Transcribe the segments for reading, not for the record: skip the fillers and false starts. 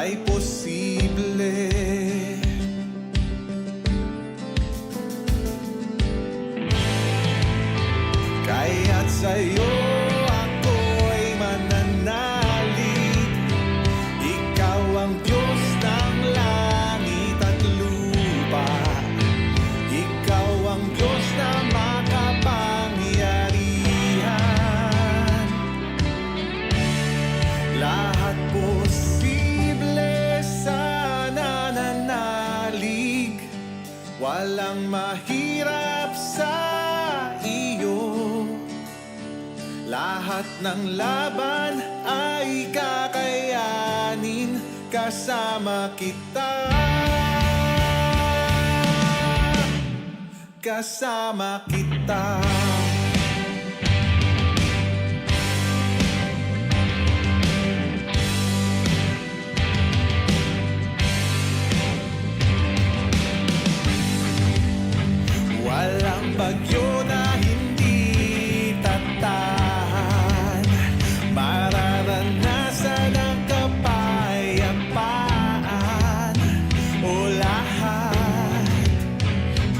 ay posible. Kaya't sa'yo ako'y mananalig. Ikaw ang Diyos ng langit at lupa. Ikaw ang Diyos na makapangyarihan. Lahat posible sa nananalig. Walang mahirap sa iyo. Lahat ng laban ay kakayanin kasama kita. Kasama kita. Walang bagyo na hindi tatahan. Mararanasan ang kapayapaan. O lahat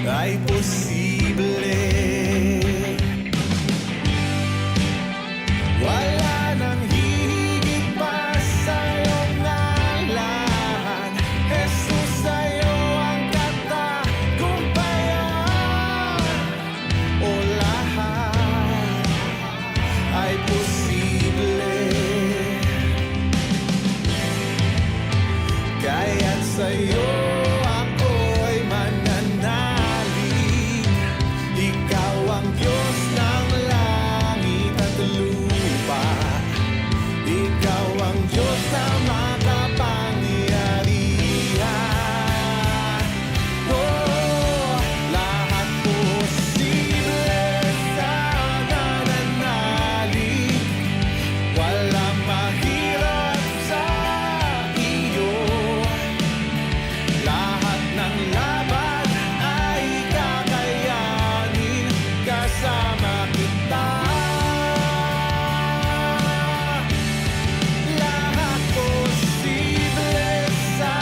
ay posible. Wala nang hihigit pa sa iyong ngalan. Jesus, sa'yo ang katagumpayan. O lahat ay posible. Kaya't sa'yo ako'y mananalig. Ikaw ang Diyos ng langit at lupa. Ikaw ang Diyos na makapangyarihan. Oh, lahat posible sa nananalig. Walang mahirap sa iyo. Lahat ng laban ay kakayanin kasama kita. Lahat posible sa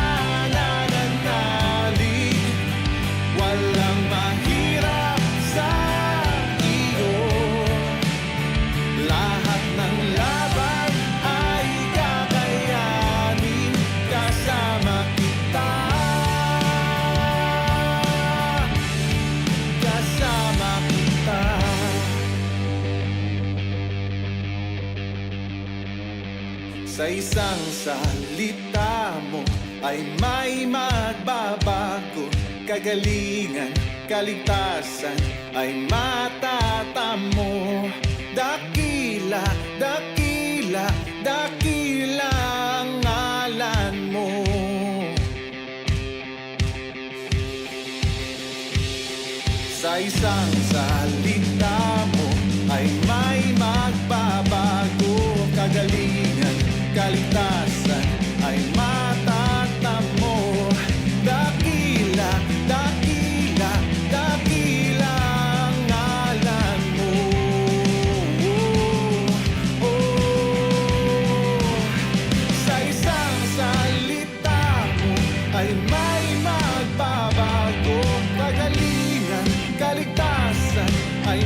nananalig. Walang mahirap sa iyo. Lahat ng laban ay kakayanin kasama kita. Kasama kita. Sa isang salita mo ay may magbabago. Kagalingan, kaligtasan ay matatamo. Dakila, dakila, dakila ang ngalan mo. Sa isang salita mo ay may magbabago. Kagalingan, kaligtasan ay matatamo. Dakila, dakila, dakila ang ngalan mo. Oh, oh. Sa isang salita mo ay may magbabago. Kagalingan, kaligtasan ay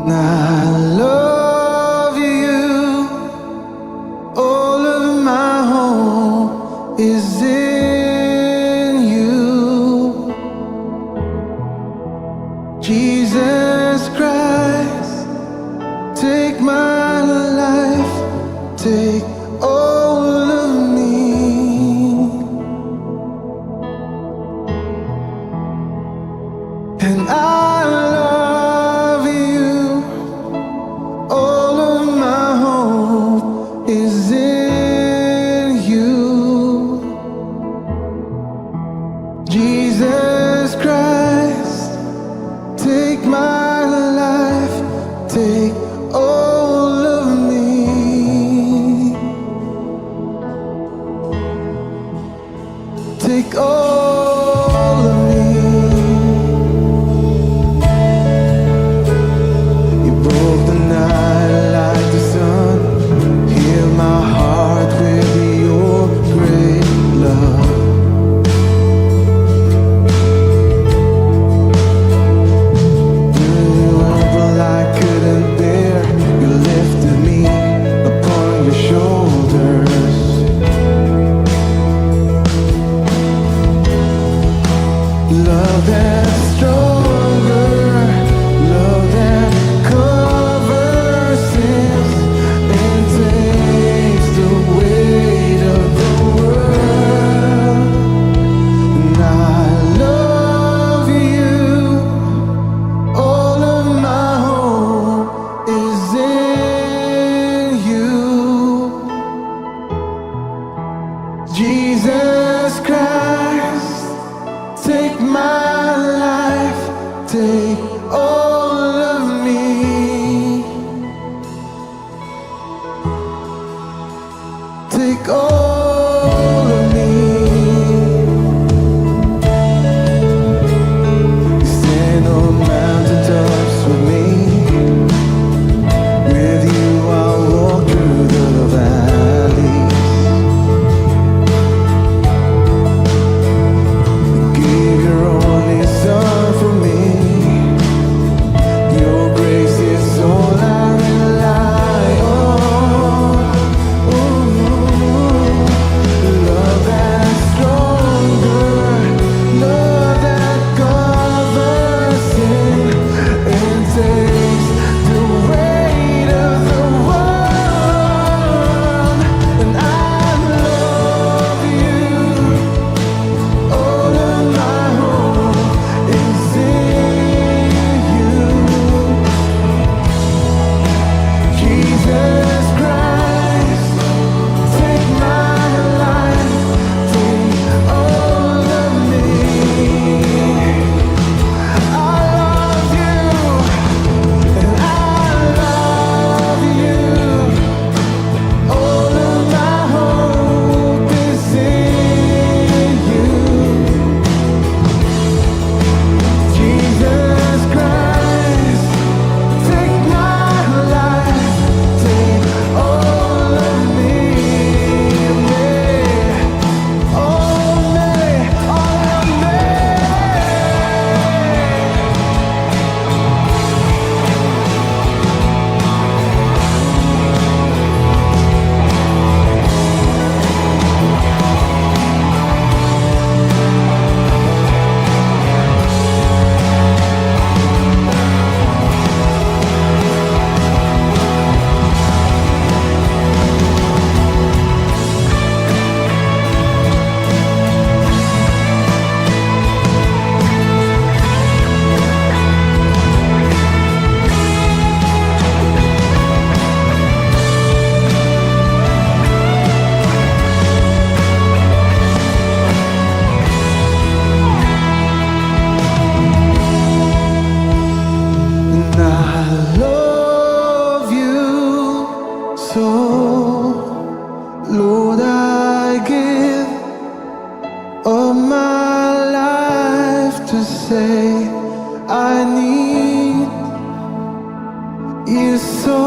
I love you. All of my hope is in you. Jesus Christ, take my life, take all of me. And I love you. All of my hope is in you. Jesus Christ, take my life, take all of me. Take all of me. You broke the night like the sun. Heal my heart with your great love. Well, I couldn't bear. You lifted me upon your shoulders. Love that's stronger, love that covers sins and takes the weight of the world. And I love you. All of my hope is in you. Jesus Christ, take my life, take all of me. Take all of me. You stand on mountaintops with me. With you I'll walk through the valleys. Give your only son for me. Your grace is all I rely on. Ooh, love that's stronger, love that covers sin and takes the weight of the world. And I love you. All of my hope is in you. Jesus Christ, take my life, take all of me. I love you, and I love you. All of my hope is in you. Jesus Christ, take my life, take all of me, all of me. And I love you so, Lord. I give of my life to say I need you so.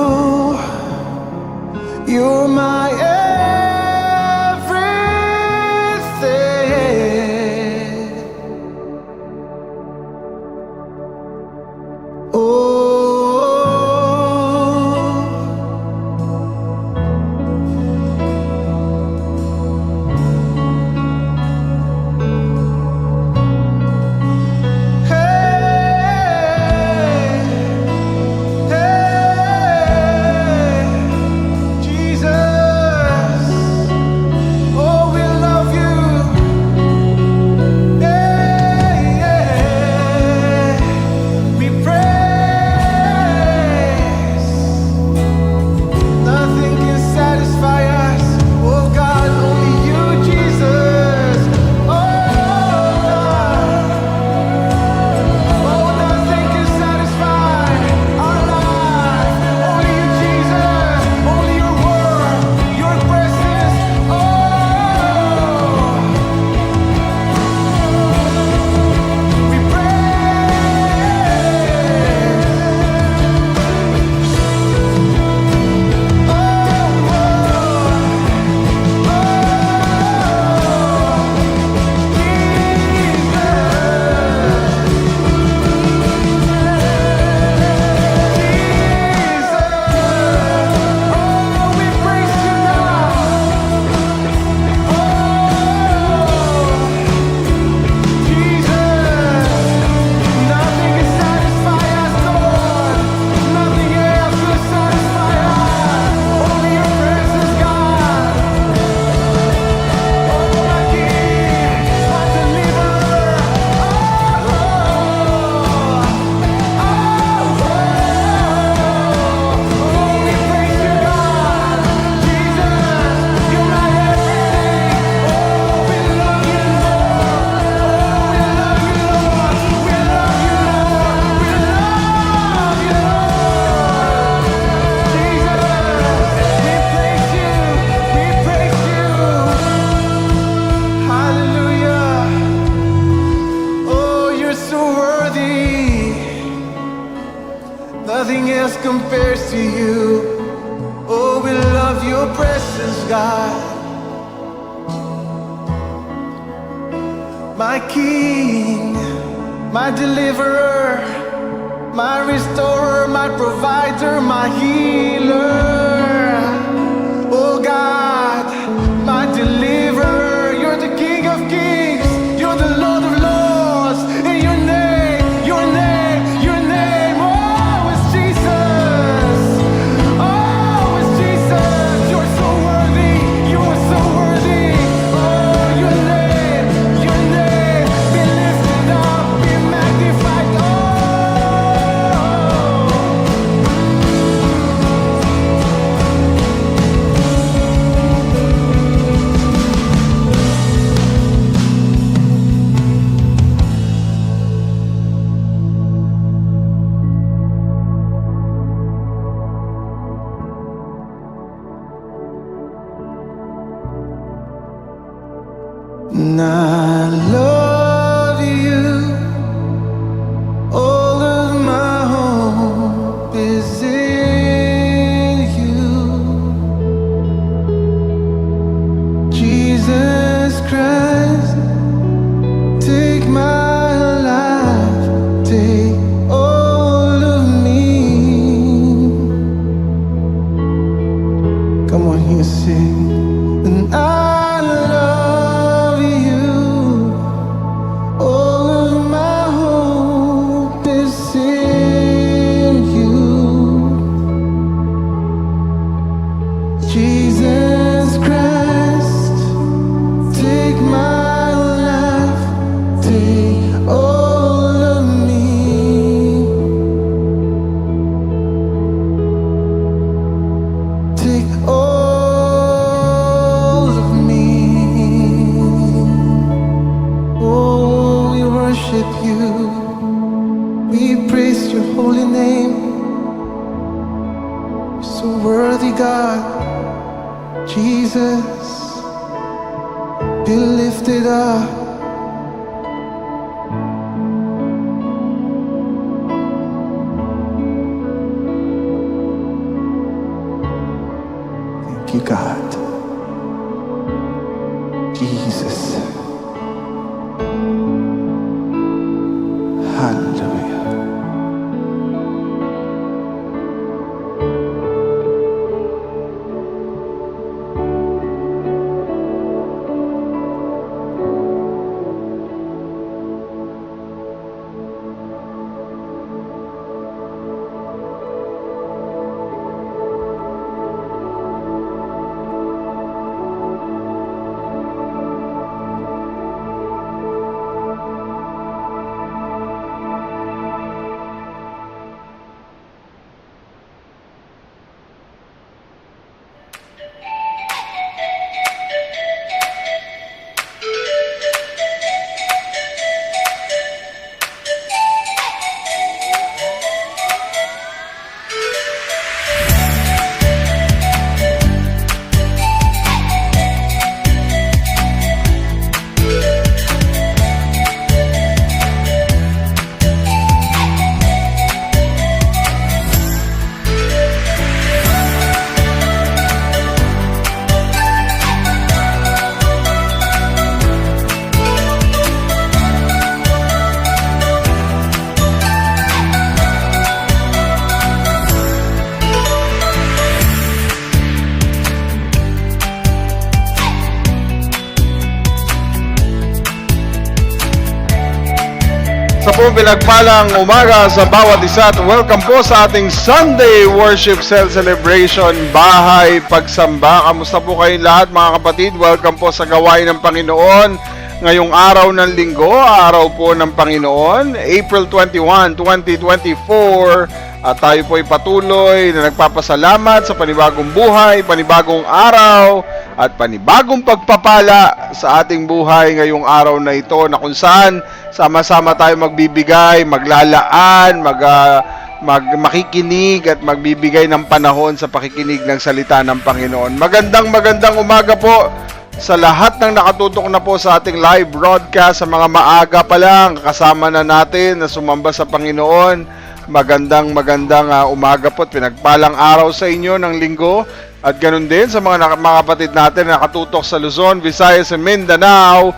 You're my everything. Oh, compares to you. Oh, we love your presence, God. My King, my deliverer, my restorer, my provider, my healer. Oh God, my deliverer, you're the King of kings, you're the Lord of lords, and your name, oh, it's Jesus. Oh, it's Jesus. You're so worthy, you're so worthy. Oh, your name, be lifted up, be magnified. Oh. And I love you. All of my hope is in you. Jesus Christ, take my life, take all of me. Come on, you sing. And I love you. All of my hope is in you. Jesus Christ, take my life, take all of me. Take all of me. Oh, we worship you. We praise your holy name. You're so worthy, God. Jesus, be lifted up. Thank you, God. Jesus. Hallelujah. Sa po pinagpalang umaga sa bawat isa at welcome po sa ating Sunday Worship Cell Celebration Bahay Pagsamba. Kamusta po kayong lahat mga kapatid? Welcome po sa gawain ng Panginoon. Ngayong araw ng linggo, araw po ng Panginoon, April 21, 2024. At tayo po ay patuloy na nagpapasalamat sa panibagong buhay, panibagong araw, at panibagong pagpapala sa ating buhay ngayong araw na ito na kung saan sama-sama tayo magbibigay, maglalaan, makikinig at magbibigay ng panahon sa pakikinig ng salita ng Panginoon. Magandang umaga po sa lahat ng nakatutok na po sa ating live broadcast. Sa mga maaga pa lang, kasama na natin na sumamba sa Panginoon. magandang umaga po at pinagpalang araw sa inyo ng linggo. At ganun din sa mga kapatid natin na nakatutok sa Luzon, Visayas, and Mindanao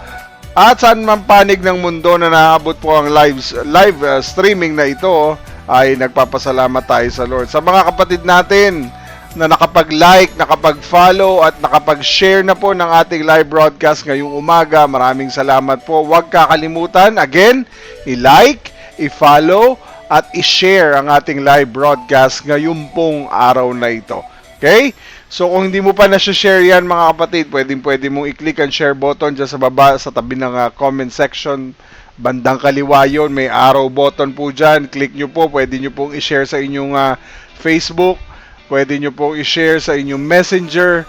at saan man panig ng mundo na naabot po ang live streaming na ito, ay nagpapasalamat tayo sa Lord. Sa mga kapatid natin na nakapag-like, nakapag-follow at nakapag-share na po ng ating live broadcast ngayong umaga, maraming salamat po. Huwag kakalimutan, again, i-like, i-follow at i-share ang ating live broadcast ngayong pong araw na ito. Okay? So kung hindi mo pa na-share yan mga kapatid, pwede mong i-click ang share button dyan sa baba, sa tabi ng comment section. Bandang kaliwa yun, may arrow button po dyan. Click nyo po, pwede nyo pong i-share sa inyong Facebook. Pwede nyo pong i-share sa inyong Messenger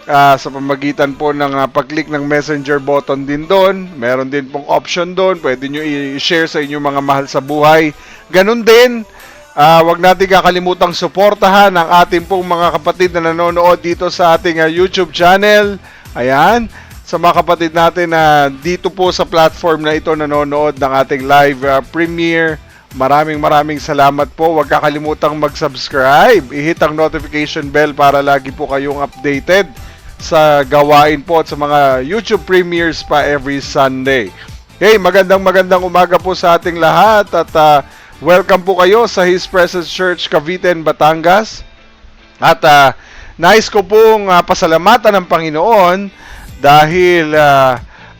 sa pamagitan po ng pag-click ng Messenger button din doon. Meron din pong option doon. Pwede nyo i-share sa inyong mga mahal sa buhay. Ganun din, wag natin kakalimutang suportahan ang ating pong mga kapatid na nanonood dito sa ating YouTube channel. Ayan, sa mga kapatid natin na dito po sa platform na ito nanonood ng ating live premiere. Maraming salamat po. Huwag kakalimutang mag-subscribe. I-hit ang notification bell para lagi po kayong updated sa gawain po at sa mga YouTube premieres pa every Sunday. Okay, magandang umaga po sa ating lahat at welcome po kayo sa His Presence Church, Cavite, Batangas. At nais ko pong pasalamatan ng Panginoon dahil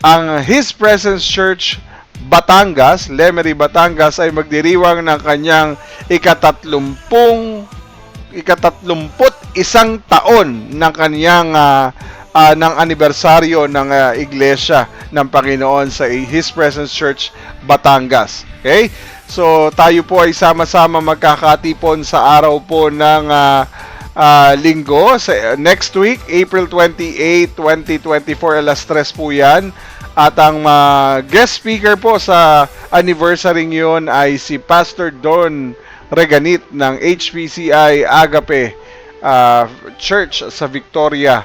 ang His Presence Church Batangas, Lemery, Batangas ay magdiriwang ng kanyang ika-31 taon ng kanyang ng anibersaryo ng Iglesia ng Panginoon sa His Presence Church Batangas. Okay? So tayo po ay sama-sama magkakatipon sa araw po ng linggo sa next week, April 28, 2024, alas 3 po yan. At ang guest speaker po sa anniversary yun ay si Pastor Don Reganit ng HPCI Agape Church sa Victoria,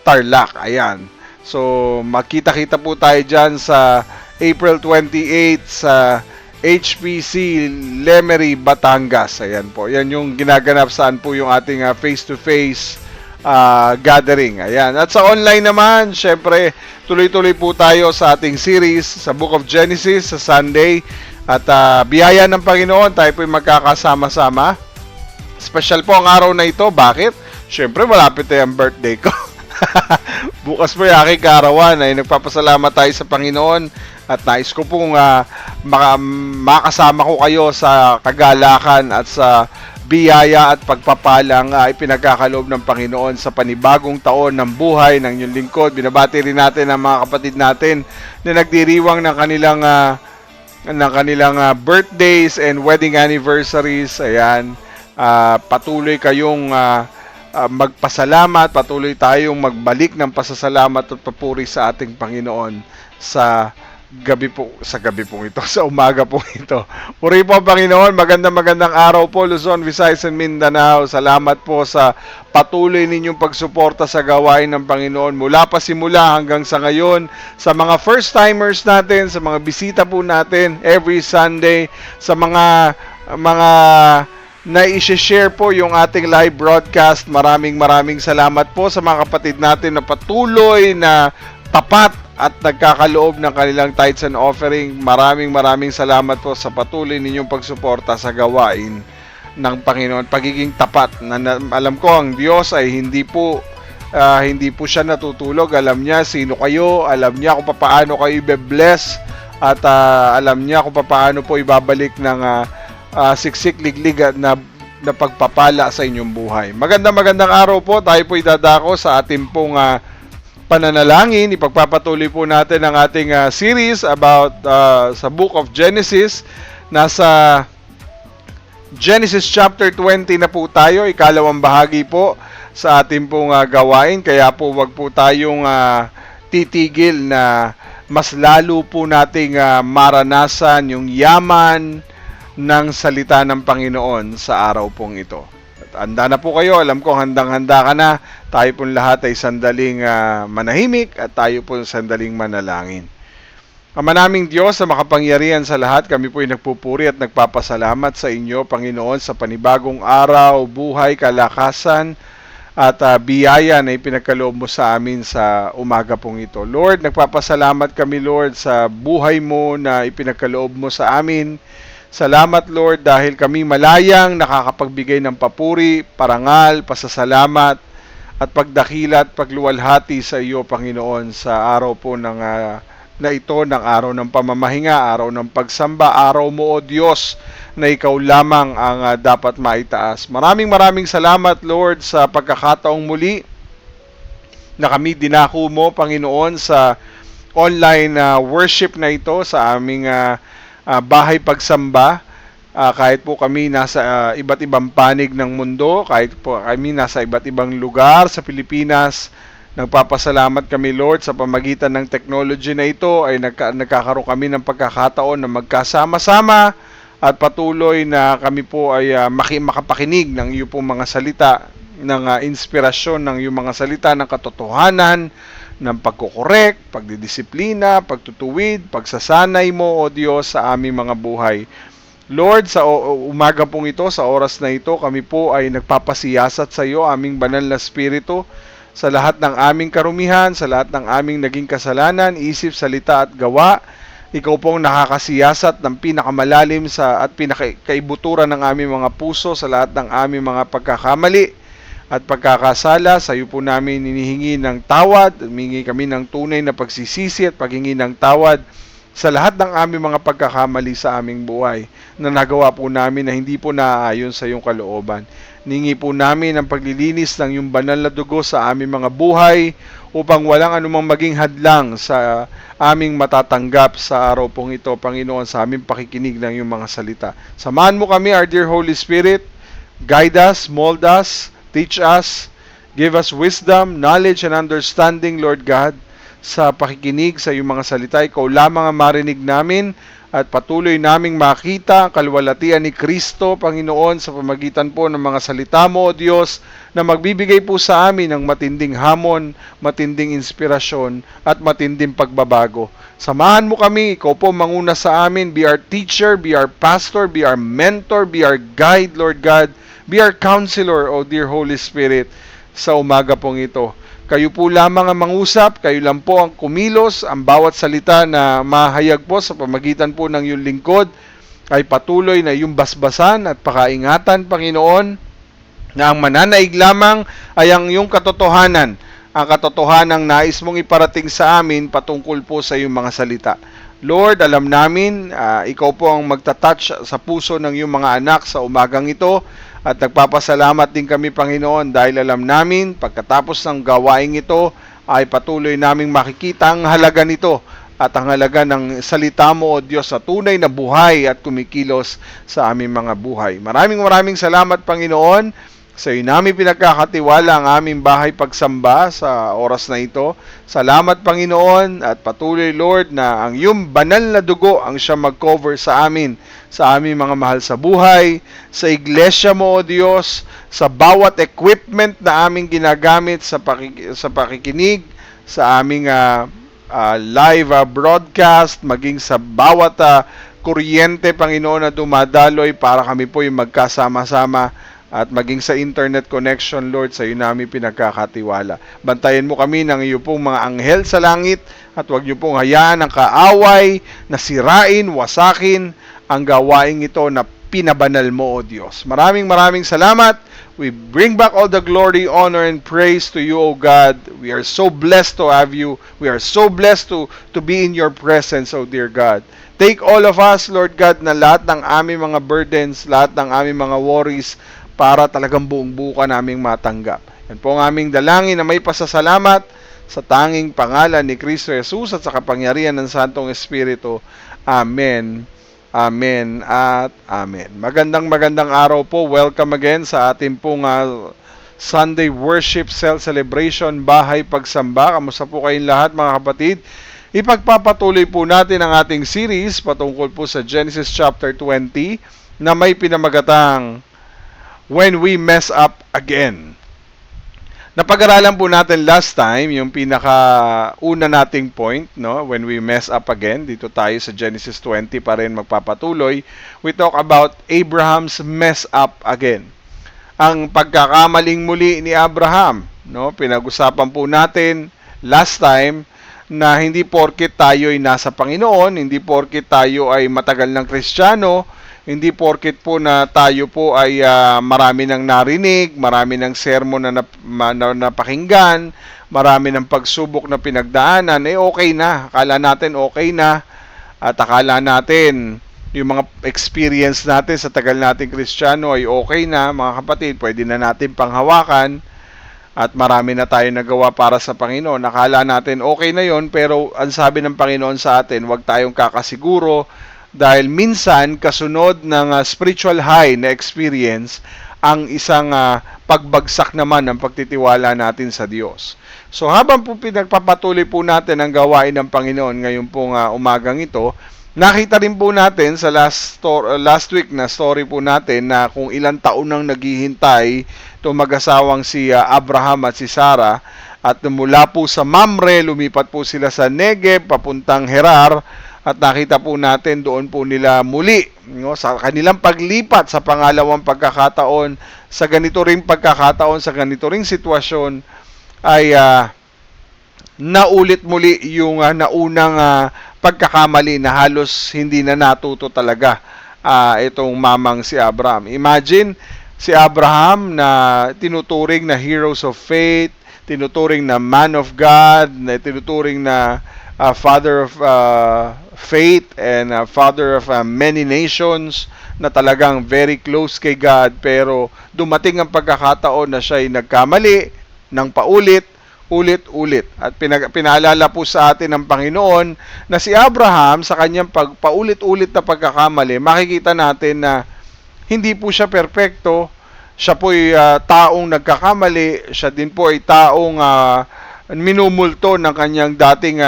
Tarlac. Ayan. So, makita-kita po tayo dyan sa April 28 sa HPC Lemery, Batangas. Ayan po. Yan yung ginaganap saan po yung ating face-to-face gathering. Ayan. At sa online naman, syempre, tuloy-tuloy po tayo sa ating series sa Book of Genesis sa Sunday. At biyaya ng Panginoon, tayo po magkakasama-sama. Special po ang araw na ito. Bakit? Syempre, malapit na yung birthday ko. Bukas po yung aking kaarawan ay nagpapasalamat tayo sa Panginoon at nais ko pong makasama ko kayo sa kagalakan at sa biyaya at pagpapalang ipinagkakaloob ng Panginoon sa panibagong taon ng buhay ng inyong lingkod. Binabati rin natin ang mga kapatid natin na nagdiriwang ng kanilang birthdays and wedding anniversaries. Ayan, patuloy kayong magpasalamat, patuloy tayong magbalik ng pasasalamat at papuri sa ating Panginoon sa gabi pong ito, sa umaga pong ito. Puri po ang Panginoon. Magandang araw po, Luzon, Visayas, and Mindanao. Salamat po sa patuloy ninyong pagsuporta sa gawain ng Panginoon mula pa simula hanggang sa ngayon. Sa mga first-timers natin, sa mga bisita po natin every Sunday, sa mga na i-share po yung ating live broadcast. Maraming salamat po sa mga kapatid natin na patuloy na tapat at nagkakaloob ng kanilang tithes and offering. Maraming salamat po sa patuloy ninyong pagsuporta sa gawain ng Panginoon. Pagiging tapat. Alam ko ang Diyos ay hindi po siya natutulog. Alam niya sino kayo. Alam niya kung paano kayo i-bless. At alam niya kung paano po ibabalik ng siksik liglig na pagpapala sa inyong buhay. Magandang araw po. Tayo po idadako sa ating pong pananalangin. Ipagpapatuloy po natin ang ating series about sa Book of Genesis. Nasa Genesis chapter 20 na po tayo. Ikalawang bahagi po sa ating pong gawain. Kaya po wag po tayong titigil na mas lalo po nating maranasan yung yaman ng salita ng Panginoon sa araw pong ito. Handa na po kayo. Alam ko handang-handa ka na. Tayo pong lahat ay sandaling manahimik at tayo po sandaling manalangin. Ama naming Diyos na makapangyarihan sa lahat, kami po ay nagpupuri at nagpapasalamat sa inyo, Panginoon, sa panibagong araw, buhay, kalakasan, at biyaya na ipinagkaloob mo sa amin sa umaga pong ito. Lord, nagpapasalamat kami, Lord, sa buhay mo na ipinagkaloob mo sa amin. Salamat, Lord, dahil kami malayang nakakapagbigay ng papuri, parangal, pasasalamat, at pagdakila at pagluwalhati sa iyo, Panginoon, sa araw po na ito ng araw ng pamamahinga, araw ng pagsamba, araw mo, O Diyos, na ikaw lamang ang dapat maitaas. Maraming salamat, Lord, sa pagkakataong muli na kami dinako mo, Panginoon, sa online worship na ito, sa aming bahay pagsamba. Kahit po kami nasa iba't ibang panig ng mundo, kahit po kami nasa iba't ibang lugar sa Pilipinas, nagpapasalamat kami, Lord, sa pamagitan ng technology na ito ay nagkakaroon kami ng pagkakataon na magkasama-sama at patuloy na kami po ay makapakinig ng iyong pong mga salita, ng inspirasyon ng iyong mga salita, ng katotohanan, ng pagkukorek, pagdidisiplina, pagtutuwid, pagsasanay mo, O Diyos, sa aming mga buhay. Lord, sa umaga pong ito, sa oras na ito, kami po ay nagpapasiyasat sa iyo, aming banal na spirito, sa lahat ng aming karumihan, sa lahat ng aming naging kasalanan, isip, salita at gawa. Ikaw pong nakakasiyasat ng pinakamalalim at pinakaibuturan ng aming mga puso sa lahat ng aming mga pagkakamali at pagkakasala. Sa iyo po namin hinihingi ng tawad, humingi kami ng tunay na pagsisisi at paghingi ng tawad sa lahat ng aming mga pagkakamali sa aming buhay na nagawa po namin na hindi po naaayon sa iyong kalooban. Ningi po namin ang paglilinis ng iyong banal na dugo sa aming mga buhay upang walang anumang maging hadlang sa aming matatanggap sa araw pong ito, Panginoon, sa aming pakikinig ng iyong mga salita. Samahan mo kami, our dear Holy Spirit. Guide us, mold us, teach us, give us wisdom, knowledge, and understanding, Lord God, sa pakikinig sa iyong mga salita. Ikaw lamang ang marinig namin at patuloy naming makita ang kalwalatian ni Kristo, Panginoon, sa pamagitan po ng mga salita mo, O Diyos, na magbibigay po sa amin ng matinding hamon, matinding inspirasyon, at matinding pagbabago. Samahan mo kami, ikaw po manguna sa amin, be our teacher, be our pastor, be our mentor, be our guide, Lord God, be our counselor, O dear Holy Spirit, sa umaga pong ito. Kayo po lamang ang mangusap, kayo lang po ang kumilos, ang bawat salita na mahayag po sa pamagitan po ng iyong lingkod ay patuloy na iyong basbasan at pakaingatan, Panginoon, na ang mananaig lamang ay ang iyong katotohanan, ang katotohanang nais mong iparating sa amin patungkol po sa iyong mga salita. Lord, alam namin, ikaw po ang magtatouch sa puso ng iyong mga anak sa umagang ito. At nagpapasalamat din kami, Panginoon, dahil alam namin, pagkatapos ng gawaing ito, ay patuloy naming makikita ang halaga nito at ang halaga ng salita mo, O Diyos, sa tunay na buhay at kumikilos sa aming mga buhay. Maraming salamat, Panginoon. Sa iyo namin pinagkakatiwala ang aming bahay pagsamba sa oras na ito. Salamat, Panginoon, at patuloy, Lord, na ang iyong banal na dugo ang siya mag-cover sa amin, sa aming mga mahal sa buhay, sa iglesia mo, O Diyos, sa bawat equipment na aming ginagamit sa pakikinig, sa aming live broadcast, maging sa bawat kuryente, Panginoon, na dumadaloy para kami po yung magkasama-sama at maging sa internet connection, Lord, sa iyo namin pinagkakatiwala. Bantayan mo kami ng iyo pong mga anghel sa langit at huwag niyo pong hayaan ang kaaway na sirain, wasakin ang gawaing ito na pinabanal mo, O Diyos. Maraming salamat. We bring back all the glory, honor, and praise to you, O God. We are so blessed to have you. We are so blessed to be in your presence, O dear God. Take all of us, Lord God, na lahat ng aming mga burdens, lahat ng aming mga worries, para talagang buong-buo ka naming matanggap. Yan po ang aming dalangin na may pasasalamat sa tanging pangalan ni Kristo Jesus at sa kapangyarihan ng Santong Espiritu. Amen. Amen at Amen. Magandang araw po. Welcome again sa ating pong Sunday Worship Cell Celebration Bahay Pagsamba. Kamusta po kayong lahat, mga kapatid? Ipagpapatuloy po natin ang ating series patungkol po sa Genesis chapter 20 na may pinamagatang When We Mess Up Again. Napag-aralan po natin last time yung pinaka-una nating point, no? When we mess up again, dito tayo sa Genesis 20 pa rin magpapatuloy. We talk about Abraham's mess up again. Ang pagkakamaling muli ni Abraham, no? Pinag-usapan po natin last time na hindi porket tayo ay nasa Panginoon, hindi porket tayo ay matagal ng Kristiyano, hindi porket po na tayo po ay marami ng narinig, marami ng sermon na napakinggan, marami ng pagsubok na pinagdaanan, okay na. Akala natin okay na. At akala natin yung mga experience natin sa tagal nating Kristiyano ay okay na. Mga kapatid, pwede na natin panghawakan. At marami na tayo nagawa para sa Panginoon. Akala natin okay na yon, pero ang sabi ng Panginoon sa atin, huwag tayong kakasiguro. Dahil minsan, kasunod ng spiritual high na experience, ang isang pagbagsak naman ng pagtitiwala natin sa Diyos. So habang po pinagpapatuloy po natin ang gawain ng Panginoon ngayon pong umagang ito, nakita rin po natin sa last week na story po natin na kung ilang taon nang naghihintay itong mag-asawang si Abraham at si Sarah, at mula po sa Mamre, lumipat po sila sa Negev, papuntang Gerar. At nakita po natin doon po nila muli, no, sa kanilang paglipat sa pangalawang pagkakataon, sa ganito ring pagkakataon, sa ganito ring sitwasyon, ay naulit muli yung naunang pagkakamali na halos hindi na natuto talaga itong mamang si Abraham. Imagine si Abraham na tinuturing na heroes of faith, tinuturing na man of God, na tinuturing na father of faith and father of many nations, na talagang very close kay God, pero dumating ang pagkakataon na siya ay nagkamali ng ulit-ulit. At pinaalala po sa atin ng Panginoon na si Abraham sa kanyang paulit-ulit na pagkakamali, makikita natin na hindi po siya perpekto. Siya po ay taong nagkakamali, siya din po ay taong minumulto ng kanyang dating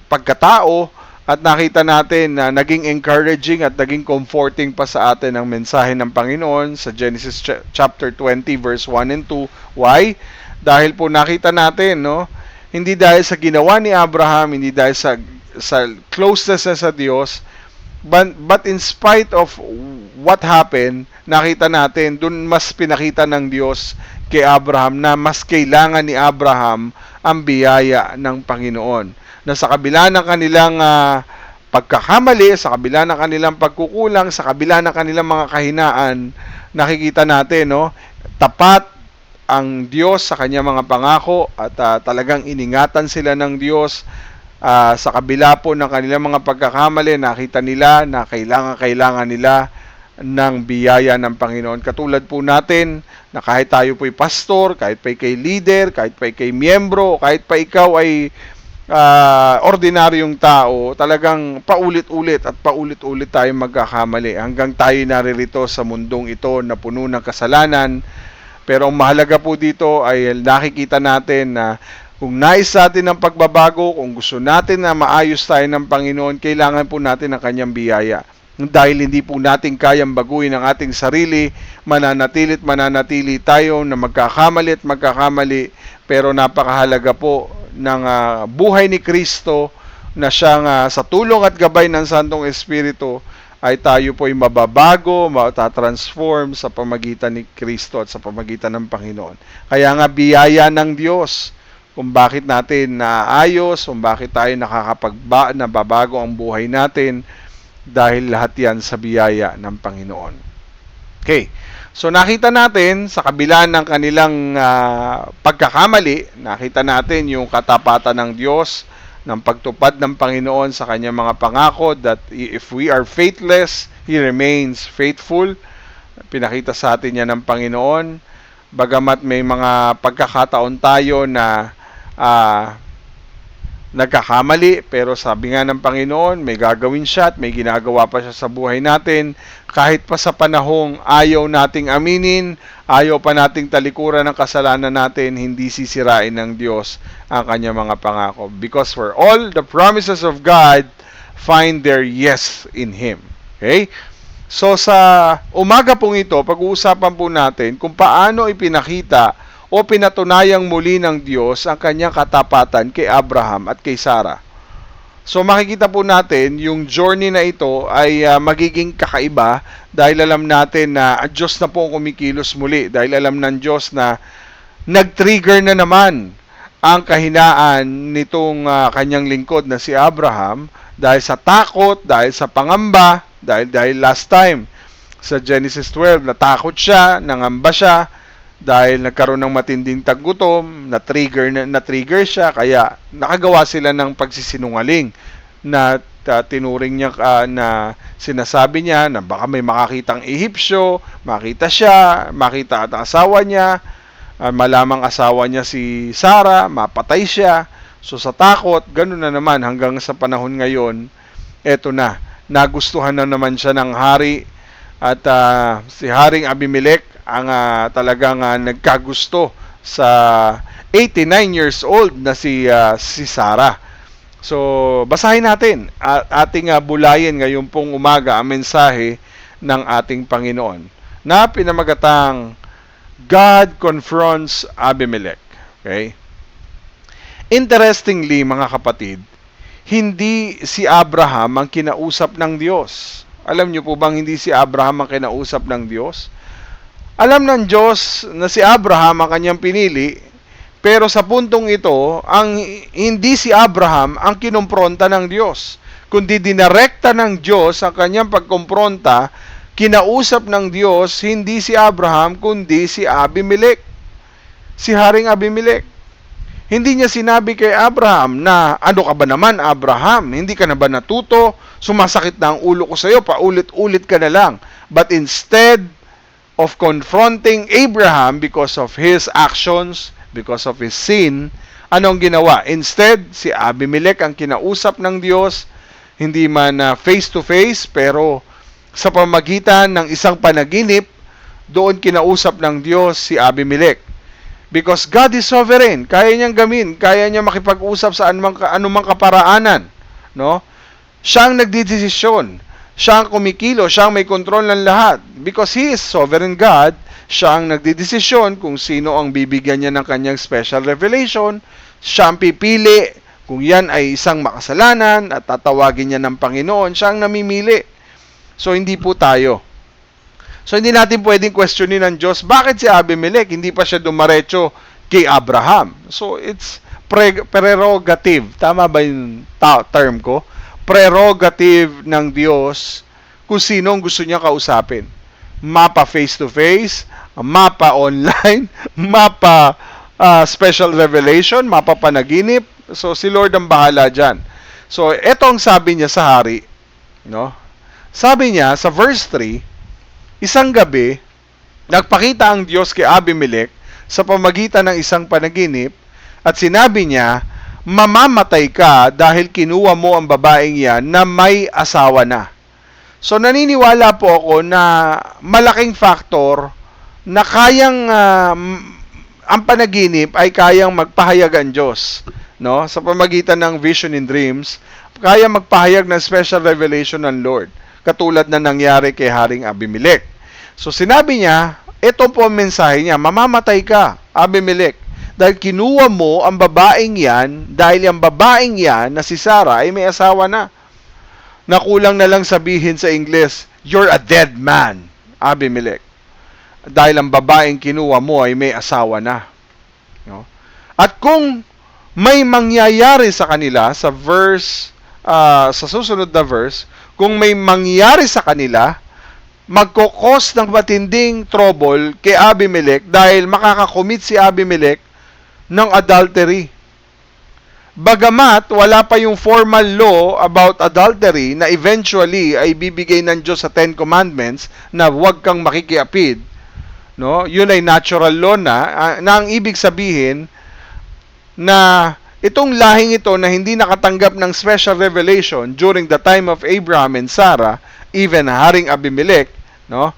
pagkatao, at nakita natin na naging encouraging at naging comforting pa sa atin ang mensahe ng Panginoon sa Genesis chapter 20 verse 1 and 2. Why? Dahil po nakita natin, no, hindi dahil sa ginawa ni Abraham, hindi dahil sa closeness sa Diyos, but in spite of what happened, nakita natin, dun mas pinakita ng Diyos kay Abraham na mas kailangan ni Abraham ang biyaya ng Panginoon. Na sa kabila ng kanilang pagkakamali, sa kabila ng kanilang pagkukulang, sa kabila ng kanilang mga kahinaan, nakikita natin, no, tapat ang Diyos sa kanyang mga pangako, at talagang iningatan sila ng Diyos. Sa kabila po ng kanilang mga pagkakamali, nakita nila na kailangan nila ng biyaya ng Panginoon. Katulad po natin na kahit tayo po'y pastor, kahit pa ikay leader, kahit pa ikay miyembro, kahit pa ikaw ay ordinaryong tao, talagang paulit-ulit tayo magkakamali hanggang tayo naririto sa mundong ito na puno ng kasalanan. Pero ang mahalaga po dito ay nakikita natin na kung nais natin ng pagbabago, kung gusto natin na maayos tayo ng Panginoon, kailangan po natin ng kanyang biyaya. Dahil hindi po natin kayang baguhin ang ating sarili, mananatili tayo na magkakamali, pero napakahalaga po ng buhay ni Kristo na siyang sa tulong at gabay ng Santong Espiritu ay tayo po ay mababago, matatransform sa pamagitan ni Kristo at sa pamagitan ng Panginoon. Kaya nga biyaya ng Diyos kung bakit natin naayos, kung bakit tayo nababago ang buhay natin, dahil lahat yan sa biyaya ng Panginoon. Okay. So nakita natin sa kabila ng kanilang pagkakamali, nakita natin yung katapatan ng Diyos, ng pagtupad ng Panginoon sa kanyang mga pangako, that if we are faithless, He remains faithful. Pinakita sa atin yan ng Panginoon. Bagamat may mga pagkakataon tayo na nagkakamali, pero sabi nga ng Panginoon, may gagawin siya at may ginagawa pa siya sa buhay natin. Kahit pa sa panahong ayaw nating aminin, ayaw pa nating talikuran ng kasalanan natin, hindi sisirain ng Diyos ang kanyang mga pangako. Because for all the promises of God find their yes in Him. Okay? So sa umaga pong ito, pag-uusapan po natin kung paano ipinakita o pinatunayang muli ng Diyos ang kanyang katapatan kay Abraham at kay Sarah. So makikita po natin yung journey na ito ay magiging kakaiba dahil alam natin na ang Diyos na po ang kumikilos muli, dahil alam ng Diyos na nag-trigger na naman ang kahinaan nitong kanyang lingkod na si Abraham dahil sa takot, dahil sa pangamba, dahil last time sa Genesis 12 natakot siya, nangamba siya dahil nagkaroon ng matinding taggutom, na-trigger siya, kaya nakagawa sila ng pagsisinungaling na tinuring niya na sinasabi niya na baka may makakitang Ehipsyo, makita siya, makita ang asawa niya, malamang asawa niya si Sarah, mapatay siya. So sa takot, ganun na naman hanggang sa panahon ngayon, eto na, nagustuhan na naman siya ng hari at si Haring Abimelech ang talagang nagkagusto sa 89 years old na si Sarah. So, basahin natin at ating bulayin ngayon pong umaga ang mensahe ng ating Panginoon na pinamagatang God confronts Abimelech. Okay? Interestingly, mga kapatid, hindi si Abraham ang kinausap ng Diyos. Alam niyo po bang hindi si Abraham ang kinausap ng Diyos? Alam ng Diyos na si Abraham ang kanyang pinili, pero sa puntong ito, hindi si Abraham ang kinumpronta ng Diyos, kundi dinarekta ng Diyos ang kanyang pagkumpronta, kinausap ng Diyos hindi si Abraham, kundi si Abimelech, si Haring Abimelech. Hindi niya sinabi kay Abraham na, ano ka ba naman Abraham? Hindi ka na ba natuto? Sumasakit na ang ulo ko sa iyo, paulit-ulit ka na lang. But instead of confronting Abraham because of his actions, because of his sin, anong ginawa? Instead, si Abimelech ang kinausap ng Diyos, hindi man face to face, pero sa pamagitan ng isang panaginip, doon kinausap ng Diyos si Abimelech. Because God is sovereign, kaya niyang gamin, kaya niya makipag-usap sa anumang kaparaanan, no? Siya ang nagdidesisyon, siya ang kumikilo, siya ang may kontrol ng lahat. Because He is sovereign God, siya ang nagdidesisyon kung sino ang bibigyan niya ng kanyang special revelation, siya ang pipili kung yan ay isang makasalanan at tatawagin niya ng Panginoon, siya ang namimili. So hindi po tayo. So hindi natin pwedeng questionin ng Diyos, bakit si Abimelech hindi pa siya dumaretso kay Abraham? So it's prerogative. Tama ba yung term ko? Prerogative ng Diyos kung sino ang gusto niya kausapin. Mapa face-to-face, mapa online, mapa special revelation, mapa panaginip. So si Lord ang bahala dyan. So eto ang sabi niya sa hari, no? Sabi niya sa verse 3, isang gabi, nagpakita ang Diyos kay Abimelech sa pamagitan ng isang panaginip at sinabi niya, mamamatay ka dahil kinuha mo ang babaeng yan na may asawa na. So naniniwala po ako na malaking factor na kayang ang panaginip ay kayang magpahayag ang Diyos, no? Sa pamagitan ng vision and dreams, kaya magpahayag ng special revelation ng Lord, katulad na nangyari kay Haring Abimelech. So sinabi niya, ito po ang mensahe niya, mamamatay ka, Abimelech, dahil kinuha mo ang babaeng yan, dahil ang babaeng yan na si Sarah ay may asawa na. Nakulang na lang sabihin sa Ingles, you're a dead man, Abimelech. Dahil ang babaeng kinuha mo ay may asawa na. No? At kung may mangyayari sa kanila, sa verse, sa susunod na verse, kung may mangyayari sa kanila, magkukos ng matinding trouble kay Abimelech dahil makakakomit si Abimelech ng adultery. Bagamat wala pa yung formal law about adultery na eventually ay bibigay ng Diyos sa Ten Commandments na huwag kang makikiapid, no? Yun ay natural law na ang ibig sabihin na itong lahing ito na hindi nakatanggap ng special revelation during the time of Abraham and Sarah, even Haring Abimelech, no?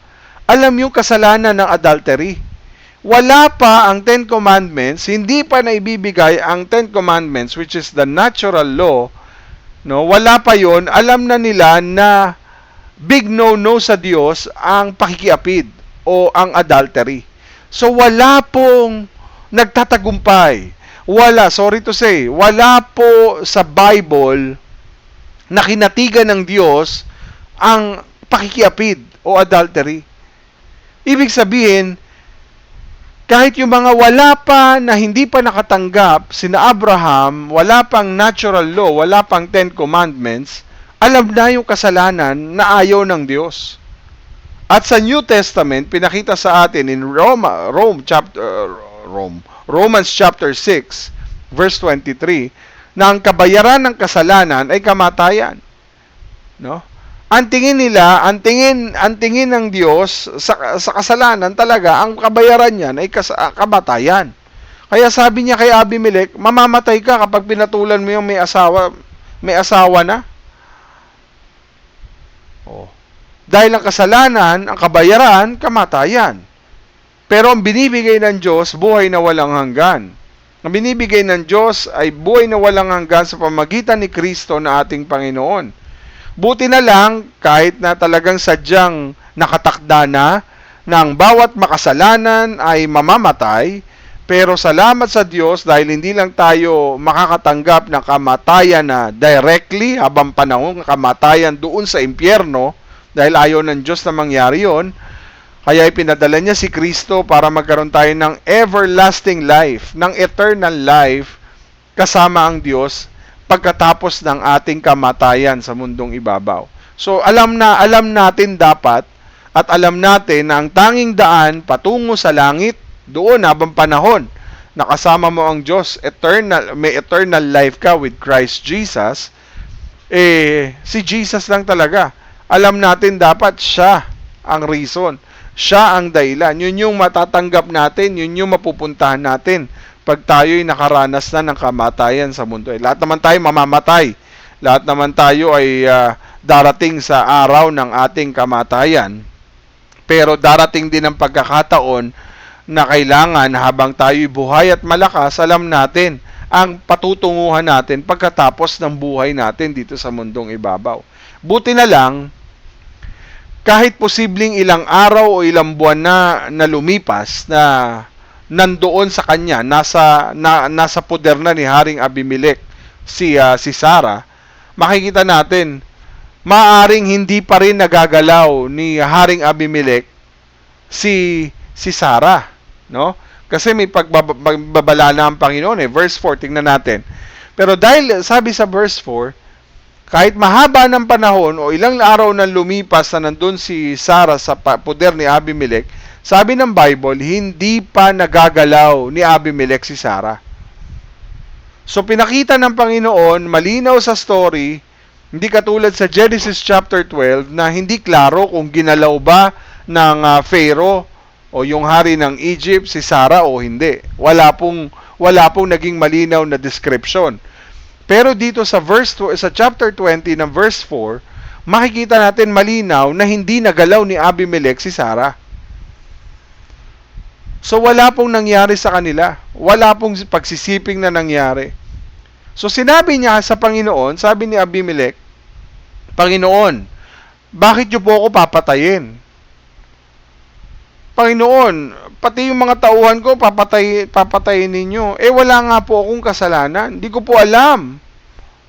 Alam yung kasalanan ng adultery. Wala pa ang Ten Commandments, hindi pa naibibigay ang Ten Commandments, which is the natural law, no? Wala pa yon, alam na nila na big no-no sa Diyos ang pakikiapid o ang adultery. So wala pong nagtatagumpay. Wala, sorry to say, wala po sa Bible na kinatigan ng Diyos ang pakikiapid o adultery. Ibig sabihin, kahit yung mga wala pa na hindi pa nakatanggap, sina Abraham, wala pang natural law, wala pang 10 commandments, alam na yung kasalanan na ayaw ng Diyos. At sa New Testament, pinakita sa atin in Romans chapter 6, verse 23, na ang kabayaran ng kasalanan ay kamatayan. No? Ang tingin nila, ang tingin ng Diyos sa kasalanan talaga, ang kabayaran niyan ay kamatayan. Kaya sabi niya kay Abimelech, mamamatay ka kapag pinatulan mo yung may asawa na. Oh. Dahil ang kasalanan, ang kabayaran, kamatayan. Pero ang binibigay ng Diyos, buhay na walang hanggan. Ang binibigay ng Diyos ay buhay na walang hanggan sa pamagitan ni Kristo na ating Panginoon. Buti na lang, kahit na talagang sadyang nakatakda na ang bawat makasalanan ay mamamatay, pero salamat sa Diyos dahil hindi lang tayo makakatanggap ng kamatayan na directly habang panahon, kamatayan doon sa impyerno, dahil ayaw ng Diyos na mangyari yon. Kaya ipinadala niya si Kristo para magkaroon tayo ng everlasting life, ng eternal life kasama ang Diyos pagkatapos ng ating kamatayan sa mundong ibabaw. So alam natin dapat at alam natin na ang tanging daan patungo sa langit doon habang panahon nakasama mo ang Diyos, may eternal life ka with Christ Jesus, si Jesus lang talaga. Alam natin dapat siya ang reason. Siya ang dahilan. Yun yung matatanggap natin, yun yung mapupuntahan natin pag tayo'y nakaranas na ng kamatayan sa mundo. Lahat naman tayo mamamatay. Lahat naman tayo ay darating sa araw ng ating kamatayan. Pero darating din ang pagkakataon na kailangan habang tayo'y buhay at malakas, alam natin ang patutunguhan natin pagkatapos ng buhay natin dito sa mundong ibabaw. Buti na lang, kahit posibleng ilang araw o ilang buwan na lumipas na nandoon sa kanya, nasa poder na ni Haring Abimelech si Sarah, makikita natin, maaring hindi pa rin nagagalaw ni Haring Abimelech si Sarah, no? Kasi may pagbabala na ang Panginoon Verse 4, tingnan natin. Pero dahil, sabi sa verse 4, kahit mahaba ng panahon o ilang araw na lumipas na nandun si Sarah sa poder ni Abimelech, sabi ng Bible, hindi pa nagagalaw ni Abimelech si Sarah. So pinakita ng Panginoon, malinaw sa story, hindi katulad sa Genesis chapter 12 na hindi klaro kung ginalaw ba ng Pharaoh o yung hari ng Egypt si Sarah o hindi. Wala pong naging malinaw na description. Pero dito sa chapter 20 ng verse 4, makikita natin malinaw na hindi nagalaw ni Abimelech si Sarah. So wala pong nangyari sa kanila. Wala pong pagsisiping na nangyari. So sinabi niya sa Panginoon, sabi ni Abimelech, Panginoon, bakit niyo po ako papatayin? Panginoon, pati yung mga tauhan ko, papatayin ninyo. Wala nga po akong kasalanan. Hindi ko po alam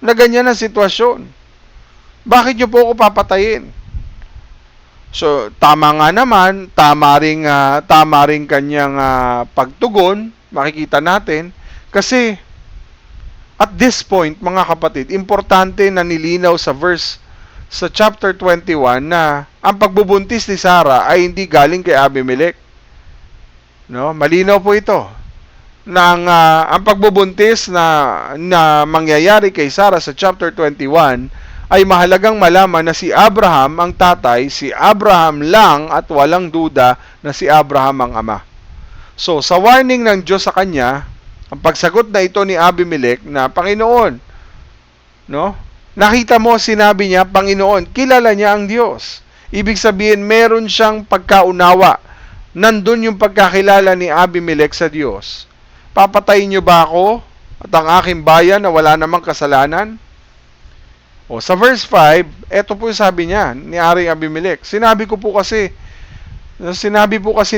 na ganyan ang sitwasyon. Bakit niyo po ako papatayin? So, tama nga naman, tama rin kanyang pagtugon, makikita natin. Kasi, at this point, mga kapatid, importante na nilinaw sa chapter 21 na ang pagbubuntis ni Sarah ay hindi galing kay Abimelech. No, malinaw po ito. Na ang pagbubuntis na mangyayari kay Sarah sa chapter 21 ay mahalagang malaman na si Abraham ang tatay, si Abraham lang at walang duda na si Abraham ang ama. So, sa warning ng Diyos sa kanya, ang pagsagot na ito ni Abimelech na Panginoon, no? Nakita mo, sinabi niya, Panginoon, kilala niya ang Diyos. Ibig sabihin, meron siyang pagkaunawa. Nandun yung pagkakilala ni Abimelech sa Diyos. Papatayin niyo ba ako at ang aking bayan na wala namang kasalanan? O sa verse 5, eto po yung sabi niya ni Haring Abimelech. Sinabi po kasi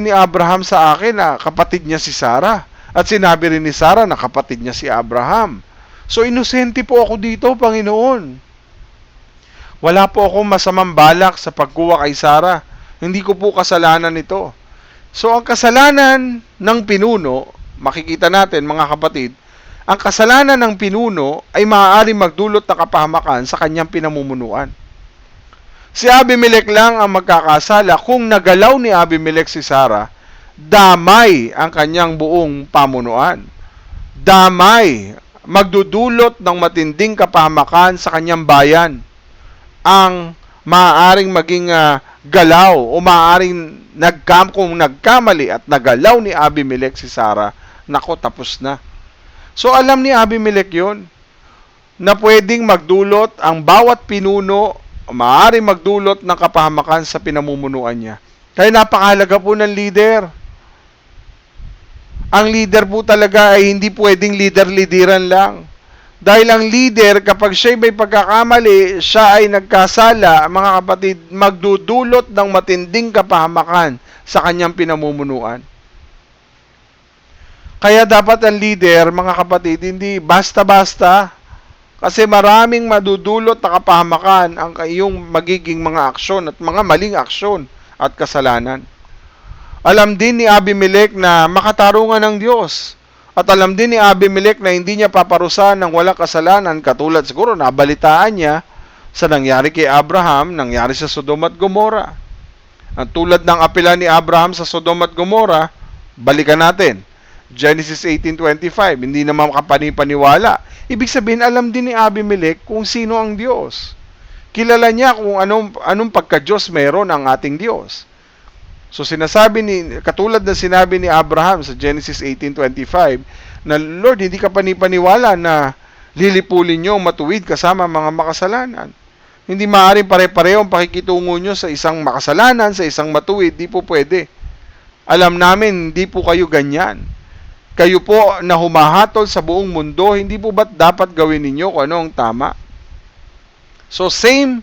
ni Abraham sa akin na kapatid niya si Sarah. At sinabi rin ni Sarah na kapatid niya si Abraham. So inosente po ako dito, Panginoon. Wala po akong masamang balak sa pagkuha kay Sarah. Hindi ko po kasalanan ito. So ang kasalanan ng pinuno, makikita natin mga kapatid, ang kasalanan ng pinuno ay maaaring magdulot ng kapahamakan sa kanyang pinamumunuan. Si Abimelech lang ang magkakasala kung nagalaw ni Abimelech si Sarah, damay ang kanyang buong pamunuan. Damay, magdudulot ng matinding kapahamakan sa kanyang bayan ang maaaring maging galaw o maaaring kung nagkamali at nagalaw ni Abimelech si Sarah, nako, tapos na. So alam ni Abimelech yon na pwedeng magdulot ang bawat pinuno, maaaring magdulot ng kapahamakan sa pinamumunuan niya. Kaya napakahalaga po ng leader. Ang leader po talaga ay hindi pwedeng leader-lideran lang. Dahil ang leader, kapag siya may pagkakamali, siya ay nagkasala, mga kapatid, magdudulot ng matinding kapahamakan sa kanyang pinamumunuan. Kaya dapat ang leader, mga kapatid, hindi basta-basta, kasi maraming madudulot na kapahamakan ang iyong magiging mga aksyon at mga maling aksyon at kasalanan. Alam din ni Abimelech na makatarungan ng Diyos. At alam din ni Abimelech na hindi niya paparusahan ng walang kasalanan, katulad siguro nabalitaan niya sa nangyari kay Abraham, nangyari sa Sodom at Gomorrah. Ang tulad ng apela ni Abraham sa Sodom at Gomorrah, balikan natin. Genesis 18:25, hindi naman makapanipaniwala. Ibig sabihin, alam din ni Abimelech kung sino ang Diyos. Kilala niya kung anong pagka-Diyos meron ang ating Diyos. So katulad na sinabi ni Abraham sa Genesis 18:25, na Lord, hindi ka panipaniwala na lilipulin niyo matuwid kasama mga makasalanan. Hindi maaaring pare-pareho ang pakikitungo niyo sa isang makasalanan, sa isang matuwid, di po pwede. Alam namin, hindi po kayo ganyan. Kayo po na humahatol sa buong mundo, hindi po ba't dapat gawin ninyo kung ano ang tama? So same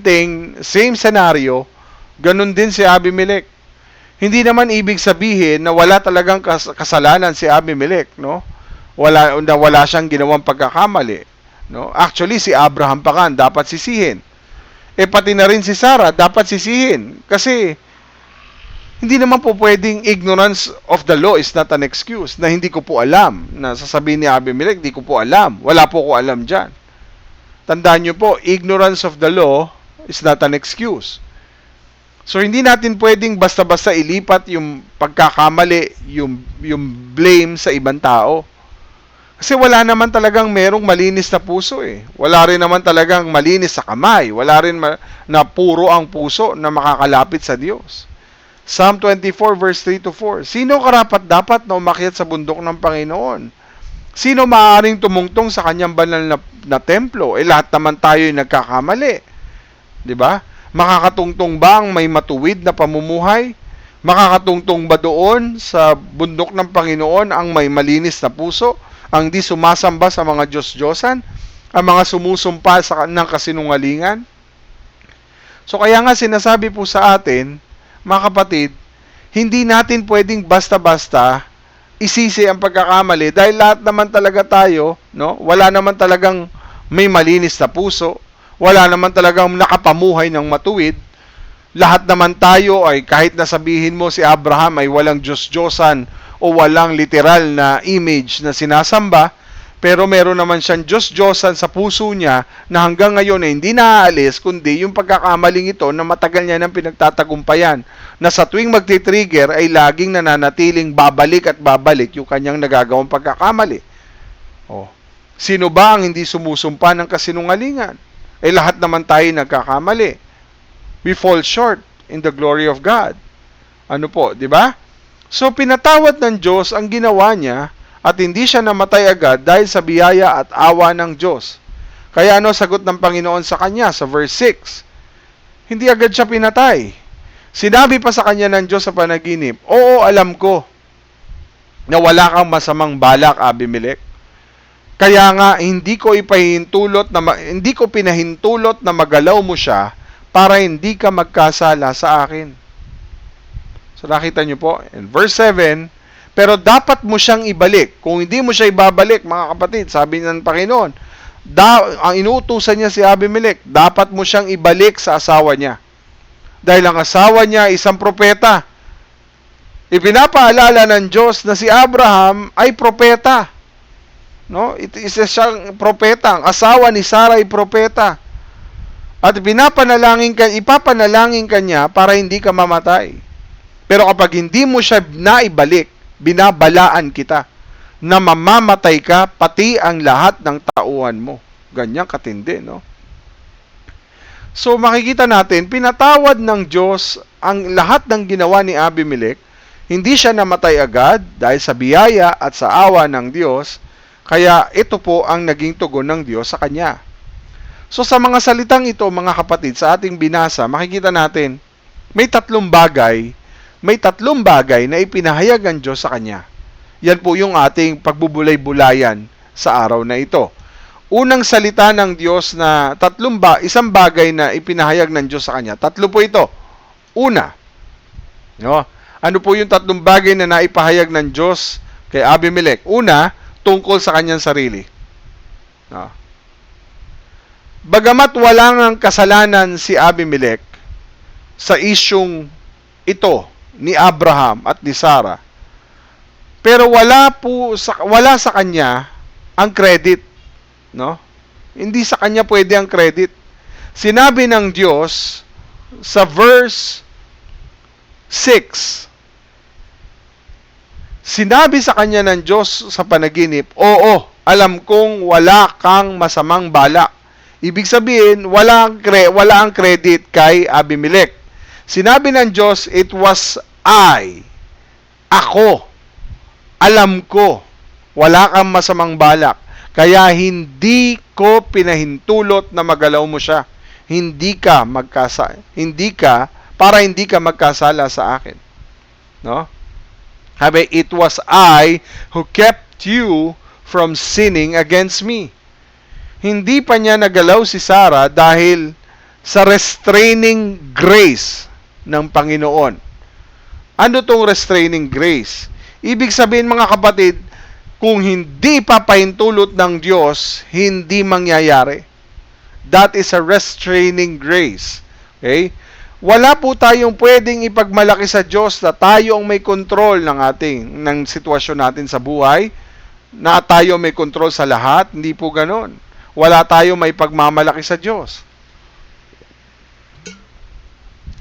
thing, same scenario, ganun din si Abimelech. Hindi naman ibig sabihin na wala talagang kasalanan si Abimelech, no? Wala siyang ginawang pagkakamali, no? Actually, si Abraham pa kan dapat sisihin. Pati na rin si Sarah dapat sisihin. Kasi hindi naman po pwedeng ignorance of the law is not an excuse. Na hindi ko po alam. Na sasabihin ni Abimelech, hindi ko po alam. Wala po ko alam dyan. Tandaan nyo po, ignorance of the law is not an excuse. So, hindi natin pwedeng basta-basta ilipat yung pagkakamali, yung blame sa ibang tao. Kasi wala naman talagang merong malinis na puso eh. Wala rin naman talagang malinis sa kamay. Wala rin na puro ang puso na makakalapit sa Diyos. Psalm 24 verse 3-4. Sino karapat-dapat na umakyat sa bundok ng Panginoon? Sino maaaring tumungtong sa kanyang banal na templo? Lahat naman tayo ay nagkakamali. 'Di ba? Makakatungtong ba ang may matuwid na pamumuhay? Makakatungtong ba doon sa bundok ng Panginoon ang may malinis na puso? Ang di sumasamba sa mga Diyos-Diyosan? Ang mga sumusumpa ng kasinungalingan? So kaya nga sinasabi po sa atin, mga kapatid, hindi natin pwedeng basta-basta isisi ang pagkakamali dahil lahat naman talaga tayo, no? Wala naman talagang may malinis na puso. Wala naman talagang nakapamuhay ng matuwid. Lahat naman tayo ay kahit nasabihin mo si Abraham ay walang Diyos-Diyosan o walang literal na image na sinasamba, pero meron naman siyang Diyos-Diyosan sa puso niya na hanggang ngayon ay hindi naaalis, kundi yung pagkakamaling ito na matagal niya nang pinagtatagumpayan, na sa tuwing magti-trigger ay laging nananatiling babalik at babalik yung kanyang nagagawang pagkakamali. Sino ba ang hindi sumusumpa ng kasinungalingan? Lahat naman tayo nagkakamali. We fall short in the glory of God. Ano po, di ba? So, pinatawad ng Diyos ang ginawa niya at hindi siya namatay agad dahil sa biyaya at awa ng Diyos. Kaya ano sagot ng Panginoon sa kanya sa verse 6? Hindi agad siya pinatay. Sinabi pa sa kanya ng Diyos sa panaginip, "Oo, alam ko na wala kang masamang balak, Abimelech. Kaya nga hindi ko pinahintulot na magalaw mo siya para hindi ka magkasala sa akin." So nakita niyo po, in verse 7, Pero dapat mo siyang ibalik. Kung hindi mo siya ibabalik, mga kapatid, sabi ng Panginoon, ang inuutusan niya si Abimelech, dapat mo siyang ibalik sa asawa niya. Dahil ang asawa niya isang propeta. Ipinapaalala ng Diyos na si Abraham ay propeta. No? Isa siyang propeta. Ang asawa ni Sarah ay propeta. At ipapanalangin ka niya para hindi ka mamatay. Pero kapag hindi mo siya naibalik, binabalaan kita na mamamatay ka pati ang lahat ng tauhan mo. Ganyan katindi, no? So makikita natin, pinatawad ng Diyos ang lahat ng ginawa ni Abimelech. Hindi siya namatay agad dahil sa biyaya at sa awa ng Diyos. Kaya ito po ang naging tugon ng Diyos sa kanya. So sa mga salitang ito, mga kapatid, sa ating binasa, makikita natin, may tatlong bagay na ipinahayag ang Diyos sa kanya. Yan po yung ating pagbubulay-bulayan sa araw na ito. Unang salita ng Diyos na isang bagay na ipinahayag ng Diyos sa kanya. Tatlo po ito. Una, no? Ano po yung tatlong bagay na naipahayag ng Diyos kay Abimelech? Una, tungkol sa kanyang sarili. No? Bagamat walang ang kasalanan si Abimelech sa isyung ito ni Abraham at ni Sarah, pero wala sa kanya ang credit, no? Hindi sa kanya pwede ang credit. Sinabi ng Diyos sa verse 6, sinabi sa kanya ng Diyos sa panaginip, "Oo, alam kong wala kang masamang balak." Ibig sabihin, wala ang credit kay Abimelech. Sinabi ng Diyos, "It was ako, alam ko, wala kang masamang balak, kaya hindi ko pinahintulot na magalaw mo siya. Para hindi ka magkasala sa akin." No? Sabi, "It was I who kept you from sinning against me." Hindi pa niya nagalaw si Sarah dahil sa restraining grace ng Panginoon. Ano tong restraining grace? Ibig sabihin, mga kapatid, kung hindi papahintulot ng Diyos, hindi mangyayari. That is a restraining grace. Okay? Wala po tayong pwedeng ipagmalaki sa Diyos na tayo ang may control ng sitwasyon natin sa buhay, na tayo may control sa lahat. Hindi po ganon. Wala tayo may pagmamalaki sa Diyos.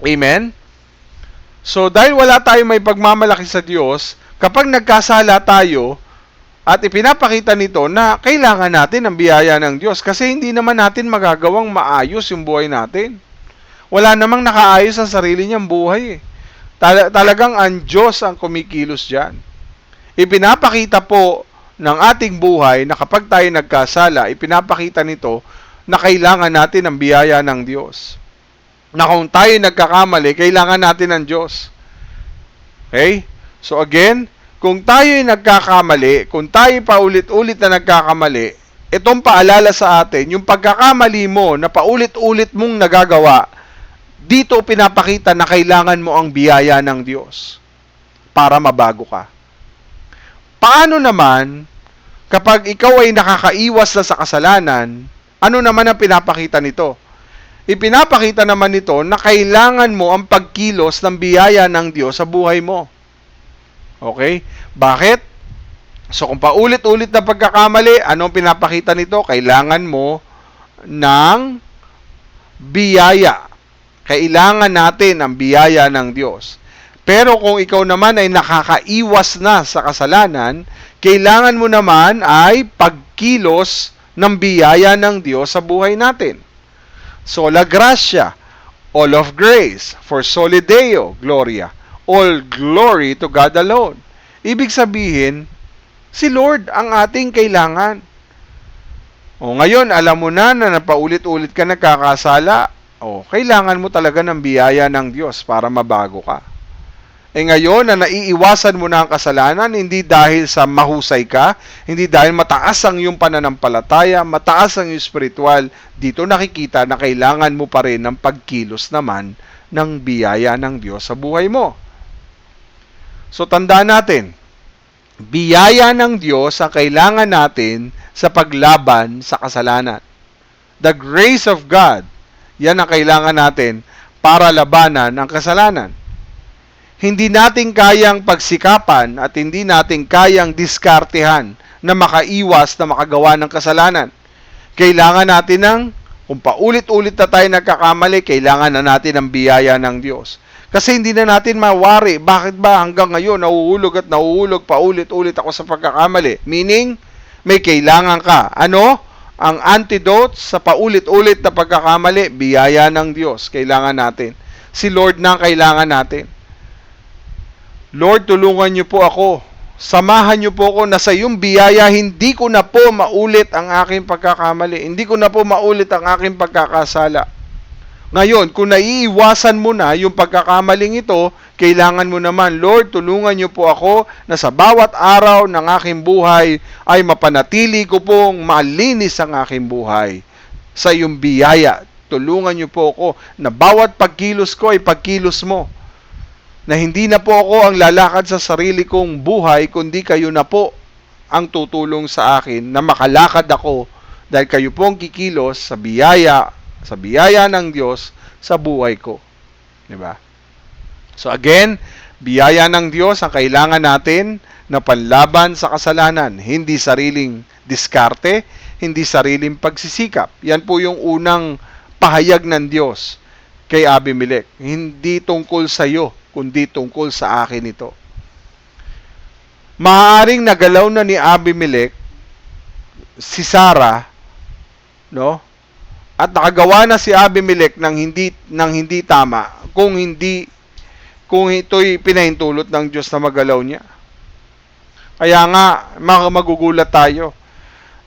Amen? So, dahil wala tayo may pagmamalaki sa Diyos, kapag nagkasala tayo, at ipinapakita nito na kailangan natin ang biyaya ng Diyos kasi hindi naman natin magagawang maayos yung buhay natin. Wala namang nakaayos ang sarili niyang buhay. Talagang ang Diyos ang kumikilos dyan. Ipinapakita po ng ating buhay na kapag tayo nagkasala, ipinapakita nito na kailangan natin ang biyaya ng Diyos. Na kung tayo nagkakamali, kailangan natin ng Diyos. Okay? So again, kung tayo nagkakamali, kung tayo paulit-ulit na nagkakamali, itong paalala sa atin, yung pagkakamali mo na paulit-ulit mong nagagawa, dito pinapakita na kailangan mo ang biyaya ng Diyos para mabago ka. Paano naman, kapag ikaw ay nakakaiwas na sa kasalanan, ano naman ang pinapakita nito? Ipinapakita naman nito na kailangan mo ang pagkilos ng biyaya ng Diyos sa buhay mo. Okay? Bakit? So kung paulit-ulit na pagkakamali, anong pinapakita nito? Kailangan mo ng biyaya. Kailangan natin ang biyaya ng Diyos. Pero kung ikaw naman ay nakakaiwas na sa kasalanan, kailangan mo naman ay pagkilos ng biyaya ng Diyos sa buhay natin. Sola gratia, all of grace, for soli Deo gloria, all glory to God alone. Ibig sabihin, si Lord ang ating kailangan. O ngayon, alam mo na napaulit-ulit ka nagkakasala, kailangan mo talaga ng biyaya ng Diyos para mabago ka. Ngayon na naiiwasan mo na ang kasalanan, hindi dahil sa mahusay ka, hindi dahil mataas ang iyong pananampalataya, mataas ang iyong spiritual, dito nakikita na kailangan mo pa rin ng pagkilos naman ng biyaya ng Diyos sa buhay mo. So tandaan natin, Biyaya ng Diyos ang kailangan natin sa paglaban sa kasalanan. The grace of God, yan ang kailangan natin para labanan ang kasalanan. Hindi natin kayang pagsikapan at hindi natin kayang diskartehan na makaiwas na makagawa ng kasalanan. Kailangan natin kung paulit-ulit na tayo nagkakamali, kailangan na natin ng biyaya ng Diyos. Kasi hindi na natin mawari, bakit ba hanggang ngayon nauhulog at nauhulog paulit-ulit ako sa pagkakamali? Meaning, may kailangan ka. Ano? Ang antidote sa paulit-ulit na pagkakamali, biyaya ng Diyos. Kailangan natin. Si Lord na ang kailangan natin. Lord, tulungan niyo po ako. Samahan niyo po ako na sa iyong biyaya, hindi ko na po maulit ang aking pagkakamali. Hindi ko na po maulit ang aking pagkakasala. Ngayon, kung naiiwasan mo na yung pagkakamaling ito, kailangan mo naman, Lord, tulungan niyo po ako na sa bawat araw ng aking buhay ay mapanatili ko pong malinis ang aking buhay. Sa iyong biyaya, tulungan niyo po ako na bawat pagkilos ko ay pagkilos mo. Na hindi na po ako ang lalakad sa sarili kong buhay, kundi kayo na po ang tutulong sa akin na makalakad ako dahil kayo po ang kikilos sa biyaya ng Diyos sa buhay ko. Diba? So again, biyaya ng Diyos ang kailangan natin na panlaban sa kasalanan. Hindi sariling diskarte, hindi sariling pagsisikap. Yan po yung unang pahayag ng Diyos kay Abimelech. Hindi tungkol sa iyo, kundi tungkol sa akin ito. Maaaring nagalaw na ni Abimelech si Sarah, no? At nakagawa na si Abimelech ng hindi tama kung ito'y pinahintulot ng Diyos na magalaw niya. Kaya nga magugulat tayo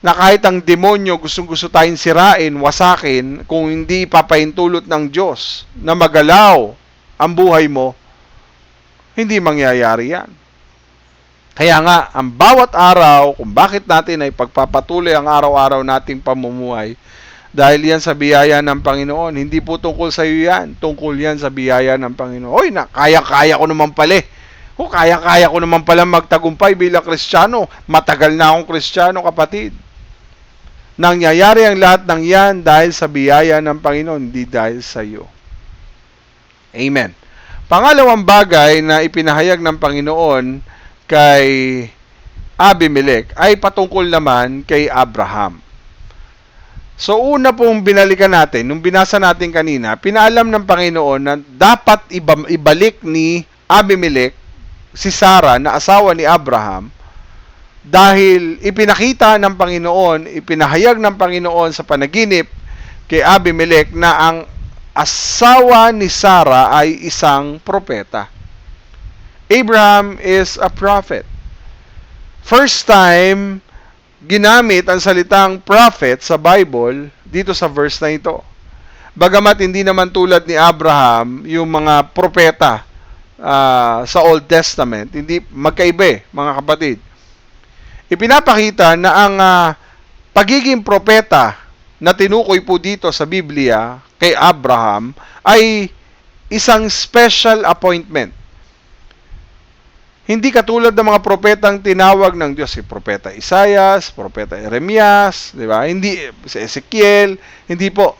na kahit ang demonyo gustong-gusto tayong sirain, wasakin, kung hindi papahintulot ng Diyos na magalaw ang buhay mo, hindi mangyayari yan. Kaya nga, ang bawat araw, kung bakit natin ay pagpapatuloy ang araw-araw nating pamumuhay, dahil yan sa biyaya ng Panginoon. Hindi po tungkol sa iyo yan. Tungkol yan sa biyaya ng Panginoon. Oy, kaya-kaya ko naman pala. Kaya-kaya ko naman pala magtagumpay bilang Kristiyano. Matagal na akong Kristiyano, kapatid. Nangyayari ang lahat ng yan dahil sa biyaya ng Panginoon, hindi dahil sa iyo. Amen. Pangalawang bagay na ipinahayag ng Panginoon kay Abimelech ay patungkol naman kay Abraham. So una pong binalikan natin, nung binasa natin kanina, pinaalam ng Panginoon na dapat ibalik ni Abimelech si Sarah na asawa ni Abraham dahil ipinakita ng Panginoon, ipinahayag ng Panginoon sa panaginip kay Abimelech na ang asawa ni Sarah ay isang propeta. Abraham is a prophet. First time ginamit ang salitang prophet sa Bible dito sa verse na ito. Bagamat hindi naman tulad ni Abraham yung mga propeta sa Old Testament, hindi magkaiba mga kapatid. Ipinapakita na ang pagiging propeta na tinukoy po dito sa Biblia kay Abraham ay isang special appointment. Hindi katulad ng mga propetang tinawag ng Diyos, si Propeta Isaias, Propeta Jeremias, di ba? Hindi si Ezekiel, hindi po.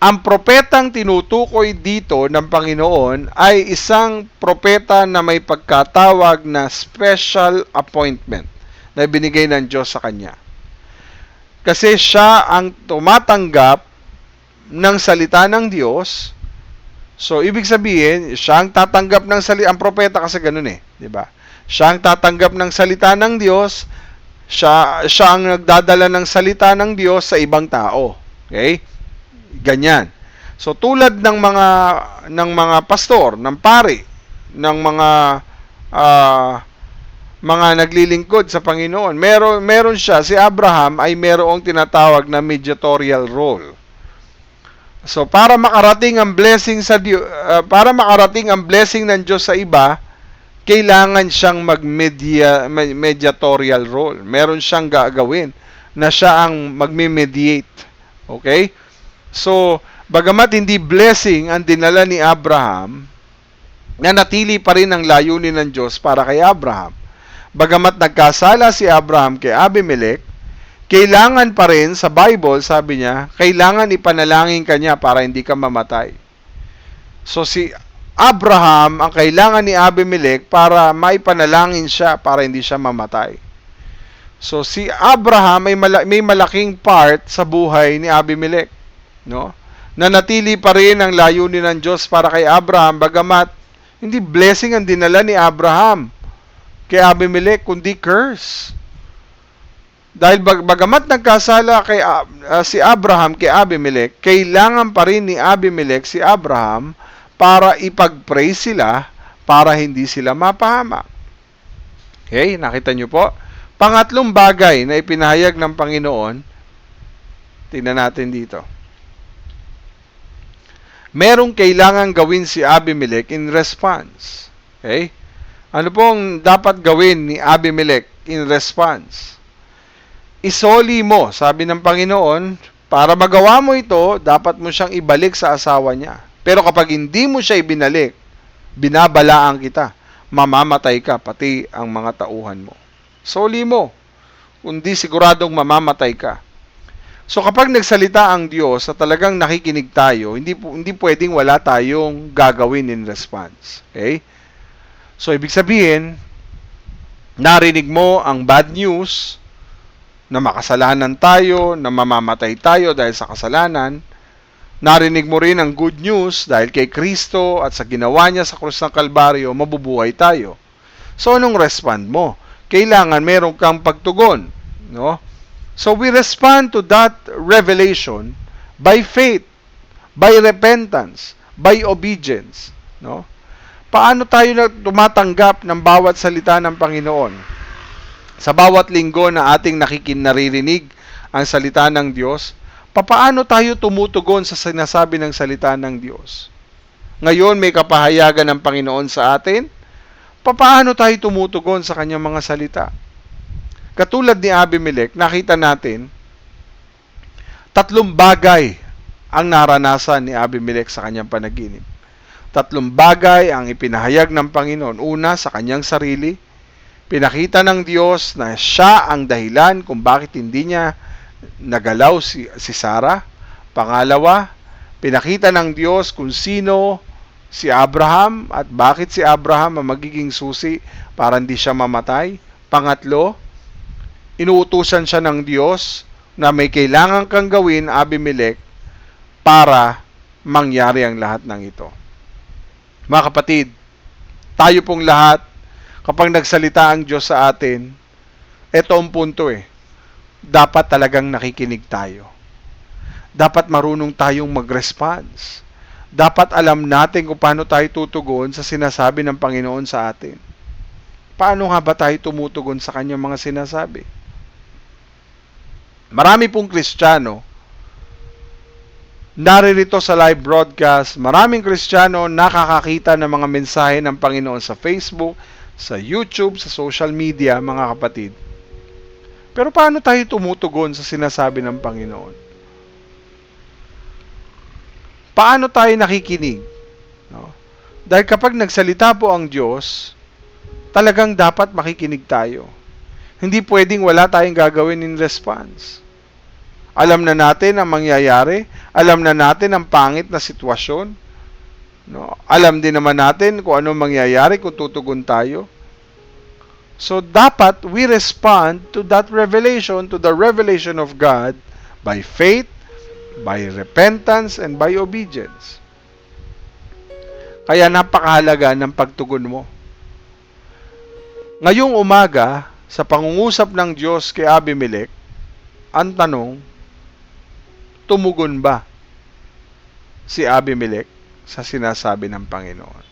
Ang propetang tinutukoy dito ng Panginoon ay isang propeta na may pagkatawag na special appointment na binigay ng Diyos sa kanya. Kasi siya ang tumatanggap ng salita ng Diyos. So, ibig sabihin, siya ang tatanggap ng salita. Ang propeta kasi ganun di ba? Siya ang tatanggap ng salita ng Diyos. Siya ang nagdadala ng salita ng Diyos sa ibang tao. Okay? Ganyan. So, tulad ng mga pastor, ng pari, ng mga naglilingkod sa Panginoon. Meron siya, si Abraham ay merong tinatawag na mediatorial role. So para makarating ang blessing ng Diyos sa iba, kailangan siyang mediatorial role. Meron siyang gagawin na siya ang magme-mediate. Okay? So, bagamat hindi blessing ang dinala ni Abraham, nanatili pa rin ang layunin ng Diyos para kay Abraham. Bagamat nagkasala si Abraham kay Abimelech, kailangan pa rin sa Bible, sabi niya, kailangan ipanalangin ka niya para hindi ka mamatay. So si Abraham ang kailangan ni Abimelech para maipanalangin siya para hindi siya mamatay. So si Abraham may malaking part sa buhay ni Abimelech, no? Nanatili pa rin ang layunin ng Diyos para kay Abraham, bagamat hindi blessing ang dinala ni Abraham kay Abimelech, kundi curse. Dahil bagamat nagkasala si Abraham kay Abimelech, kailangan pa rin ni Abimelech si Abraham para ipag-pray sila para hindi sila mapahamak. Okay, nakita niyo po? Pangatlong bagay na ipinahayag ng Panginoon, tingnan natin dito. Merong kailangan gawin si Abimelech in response. Okay? Ano pong dapat gawin ni Abimelech in response? Isoli mo, sabi ng Panginoon, para magawa mo ito, dapat mo siyang ibalik sa asawa niya. Pero kapag hindi mo siya ibinalik, binabalaan kita, mamamatay ka, pati ang mga tauhan mo. Soli mo, kundi siguradong mamamatay ka. So kapag nagsalita ang Diyos at talagang nakikinig tayo, hindi pwedeng wala tayong gagawin in response. Okay? So ibig sabihin, narinig mo ang bad news na makasalanan tayo, na mamamatay tayo dahil sa kasalanan. Narinig mo rin ang good news dahil kay Kristo at sa ginawa niya sa krus ng Kalbaryo, mabubuhay tayo. So anong respond mo? Kailangan meron kang pagtugon, no? So we respond to that revelation by faith, by repentance, by obedience, no? Paano tayo tumatanggap ng bawat salita ng Panginoon? Sa bawat linggo na ating naririnig ang salita ng Diyos, paano tayo tumutugon sa sinasabi ng salita ng Diyos? Ngayon may kapahayagan ng Panginoon sa atin, paano tayo tumutugon sa kanyang mga salita? Katulad ni Abimelech, nakita natin, 3 bagay ang naranasan ni Abimelech sa kanyang panaginip. 3 bagay ang ipinahayag ng Panginoon. Una, sa kanyang sarili, pinakita ng Diyos na siya ang dahilan kung bakit hindi niya nagalaw si Sarah. Pangalawa, pinakita ng Diyos kung sino si Abraham at bakit si Abraham ang magiging susi para hindi siya mamatay. Pangatlo, inuutusan siya ng Diyos na may kailangan kang gawin, Abimelech, para mangyari ang lahat ng ito. Mga kapatid, tayo pong lahat, kapag nagsalita ang Diyos sa atin, ito ang punto dapat talagang nakikinig tayo. Dapat marunong tayong mag-response. Dapat alam natin kung paano tayo tutugon sa sinasabi ng Panginoon sa atin. Paano nga ba tayo tumutugon sa kanyang mga sinasabi? Marami pong Kristiyano naririto sa live broadcast. Maraming Kristiyano nakakakita ng mga mensahe ng Panginoon sa Facebook, sa YouTube, sa social media, mga kapatid. Pero paano tayo tumutugon sa sinasabi ng Panginoon? Paano tayo nakikinig? No? Dahil kapag nagsalita po ang Diyos, talagang dapat makikinig tayo. Hindi pwedeng wala tayong gagawin in response. Alam na natin ang mangyayari. Alam na natin ang pangit na sitwasyon. No? Alam din naman natin kung ano mangyayari kung tutugon tayo. So, dapat we respond to that revelation, to the revelation of God, by faith, by repentance, and by obedience. Kaya napakahalaga ng pagtugon mo. Ngayong umaga, sa pangungusap ng Diyos kay Abimelech, ang tanong, tumugon ba si Abimelech sa sinasabi ng Panginoon?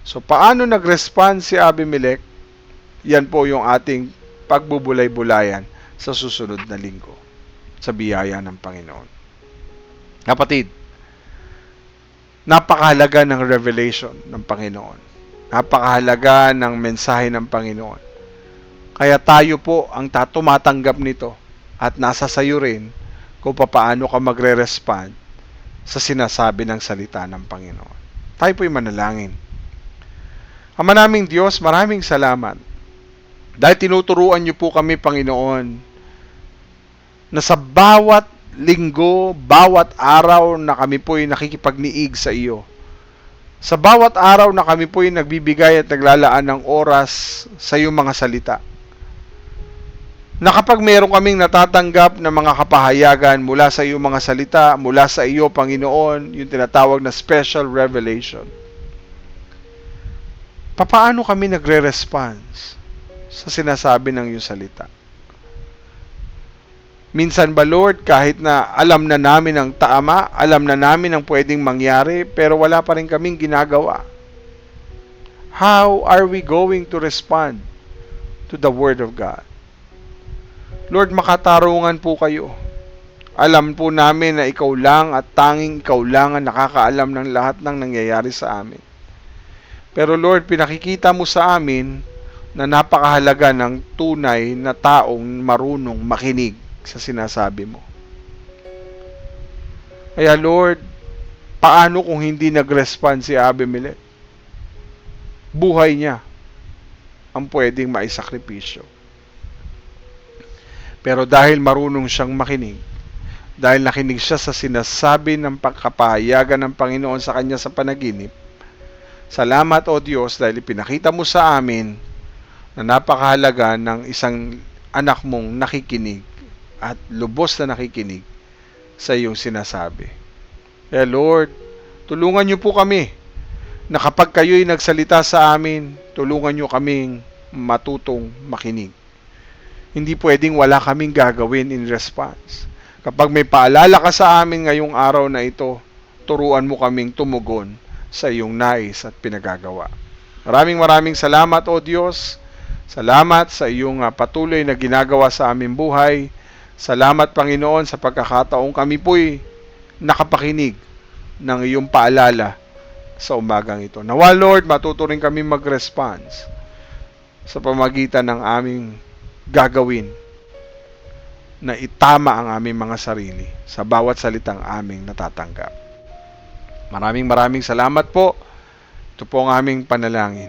So, paano nag-respond si Abimelech? Yan po yung ating pagbubulay-bulayan sa susunod na linggo sa biyaya ng Panginoon. Kapatid, napakahalaga ng revelation ng Panginoon. Napakahalaga ng mensahe ng Panginoon. Kaya tayo po ang tumatanggap nito at nasa sayo rin kung paano ka magre-respond sa sinasabi ng salita ng Panginoon. Tayo po'y manalangin. Ama naming Diyos, maraming salamat Dahil tinuturuan niyo po kami, Panginoon, na sa bawat linggo, bawat araw na kami po'y nakikipagniig sa iyo, sa bawat araw na kami po'y nagbibigay at naglalaan ng oras sa iyong mga salita, na kapag meron kaming natatanggap na mga kapahayagan mula sa iyong mga salita, mula sa iyo, Panginoon, yung tinatawag na special revelation, papaano kami nagre-response sa sinasabi ng iyong salita? Minsan ba, Lord, kahit na alam na namin ang tama, alam na namin ang pwedeng mangyari, pero wala pa rin kaming ginagawa? How are we going to respond to the Word of God? Lord, makatarungan po kayo. Alam po namin na ikaw lang at tanging ikaw lang ang nakakaalam ng lahat ng nangyayari sa amin. Pero Lord, pinakikita mo sa amin na napakahalaga ng tunay na taong marunong makinig sa sinasabi mo. Kaya Lord, paano kung hindi nag-respond si Abimelech? Buhay niya ang pwedeng maisakripisyo. Pero dahil marunong siyang makinig, dahil nakinig siya sa sinasabi ng pagkapahayagan ng Panginoon sa kanya sa panaginip, salamat o Diyos dahil pinakita mo sa amin na napakahalaga ng isang anak mong nakikinig at lubos na nakikinig sa iyong sinasabi. Kaya Lord, tulungan niyo po kami na kapag kayo'y nagsalita sa amin, tulungan niyo kaming matutong makinig. Hindi pwedeng wala kaming gagawin in response. Kapag may paalala ka sa amin ngayong araw na ito, turuan mo kaming tumugon sa iyong nais at pinagagawa. Maraming salamat o Diyos. Salamat sa iyong patuloy na ginagawa sa aming buhay. Salamat, Panginoon, sa pagkakataong kami po'y nakapakinig ng iyong paalala sa umagang ito. Nawa, Lord, matuto rin kami mag-response sa pamagitan ng aming gagawin na itama ang aming mga sarili sa bawat salitang aming natatanggap. Maraming salamat po. Ito po ang aming panalangin.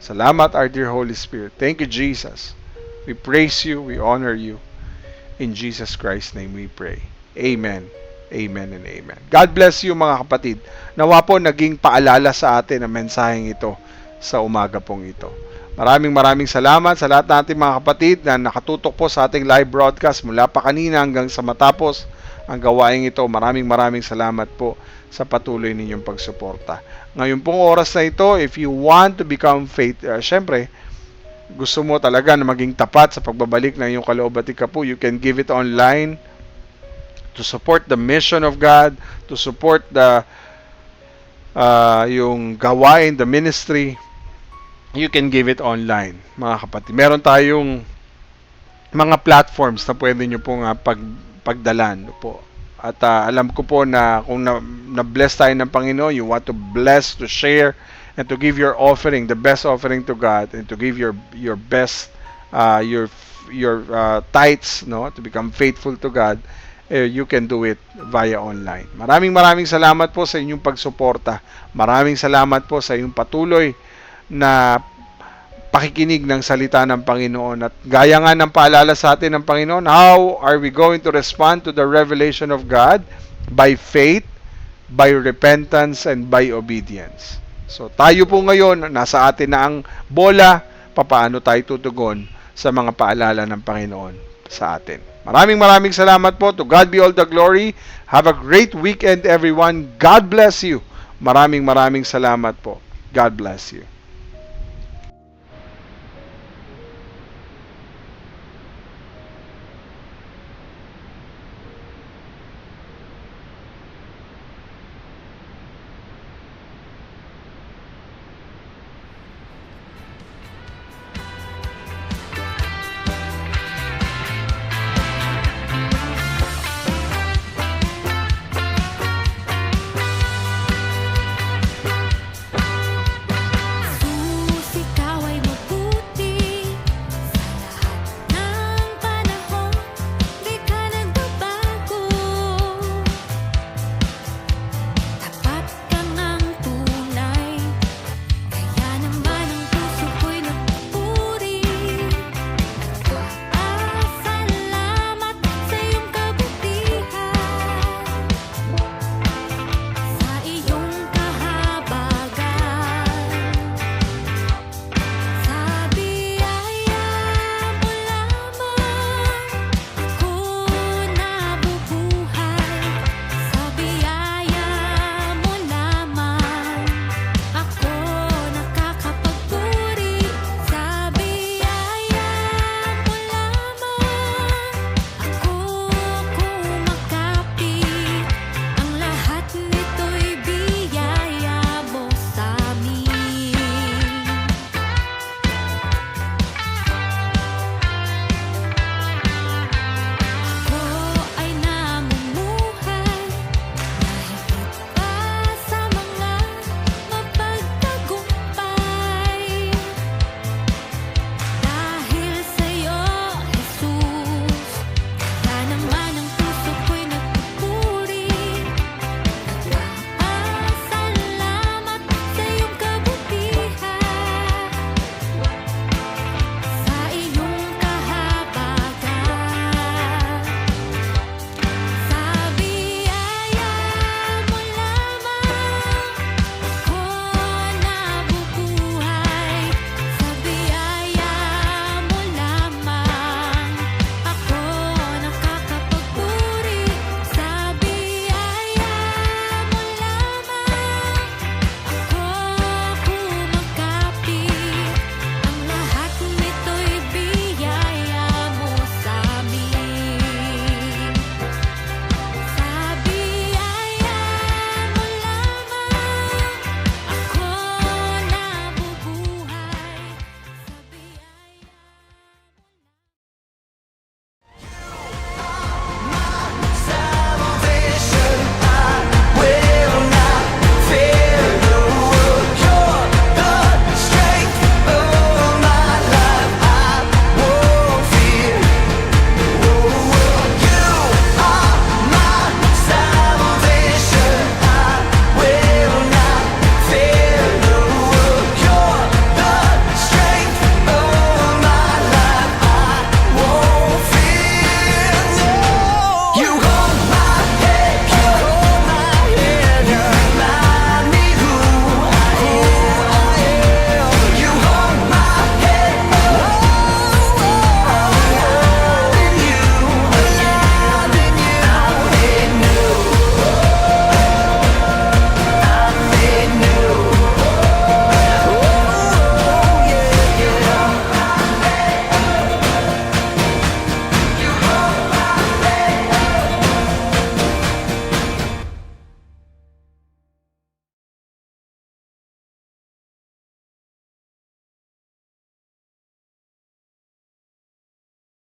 Salamat, our dear Holy Spirit. Thank you, Jesus. We praise you, we honor you. In Jesus Christ's name we pray. Amen. Amen and amen. God bless you mga kapatid. Nawa po naging paalala sa atin ang mensaheng ito sa umaga pong ito. Maraming salamat sa lahat nating mga kapatid na nakatutok po sa ating live broadcast mula pa kanina hanggang sa matapos ang gawaing ito. Maraming salamat po sa patuloy ninyong pagsuporta. Ngayon pong oras na ito, if you want to become syempre, gusto mo talaga na maging tapat sa pagbabalik ng iyong kaloob at ikapu, you can give it online to support the mission of God, to support the yung gawain, the ministry. You can give it online, mga kapatid. Meron tayong mga platforms na pwede nyo pong pagdalan po. At alam ko po na kung na-bless tayo ng Panginoon, you want to bless, to share, and to give your offering, the best offering to God, and to give your best, your tithes, no, to become faithful to God, you can do it via online. Maraming salamat po sa inyong pagsuporta. Maraming salamat po sa inyong patuloy na pakikinig ng salita ng Panginoon. At gaya nga ng paalala sa atin ng Panginoon, how are we going to respond to the revelation of God? By faith, by repentance, and by obedience. So tayo po ngayon, nasa atin na ang bola, papaano tayo tutugon sa mga paalala ng Panginoon sa atin. Maraming salamat po. To God be all the glory. Have a great weekend everyone. God bless you. Maraming salamat po. God bless you.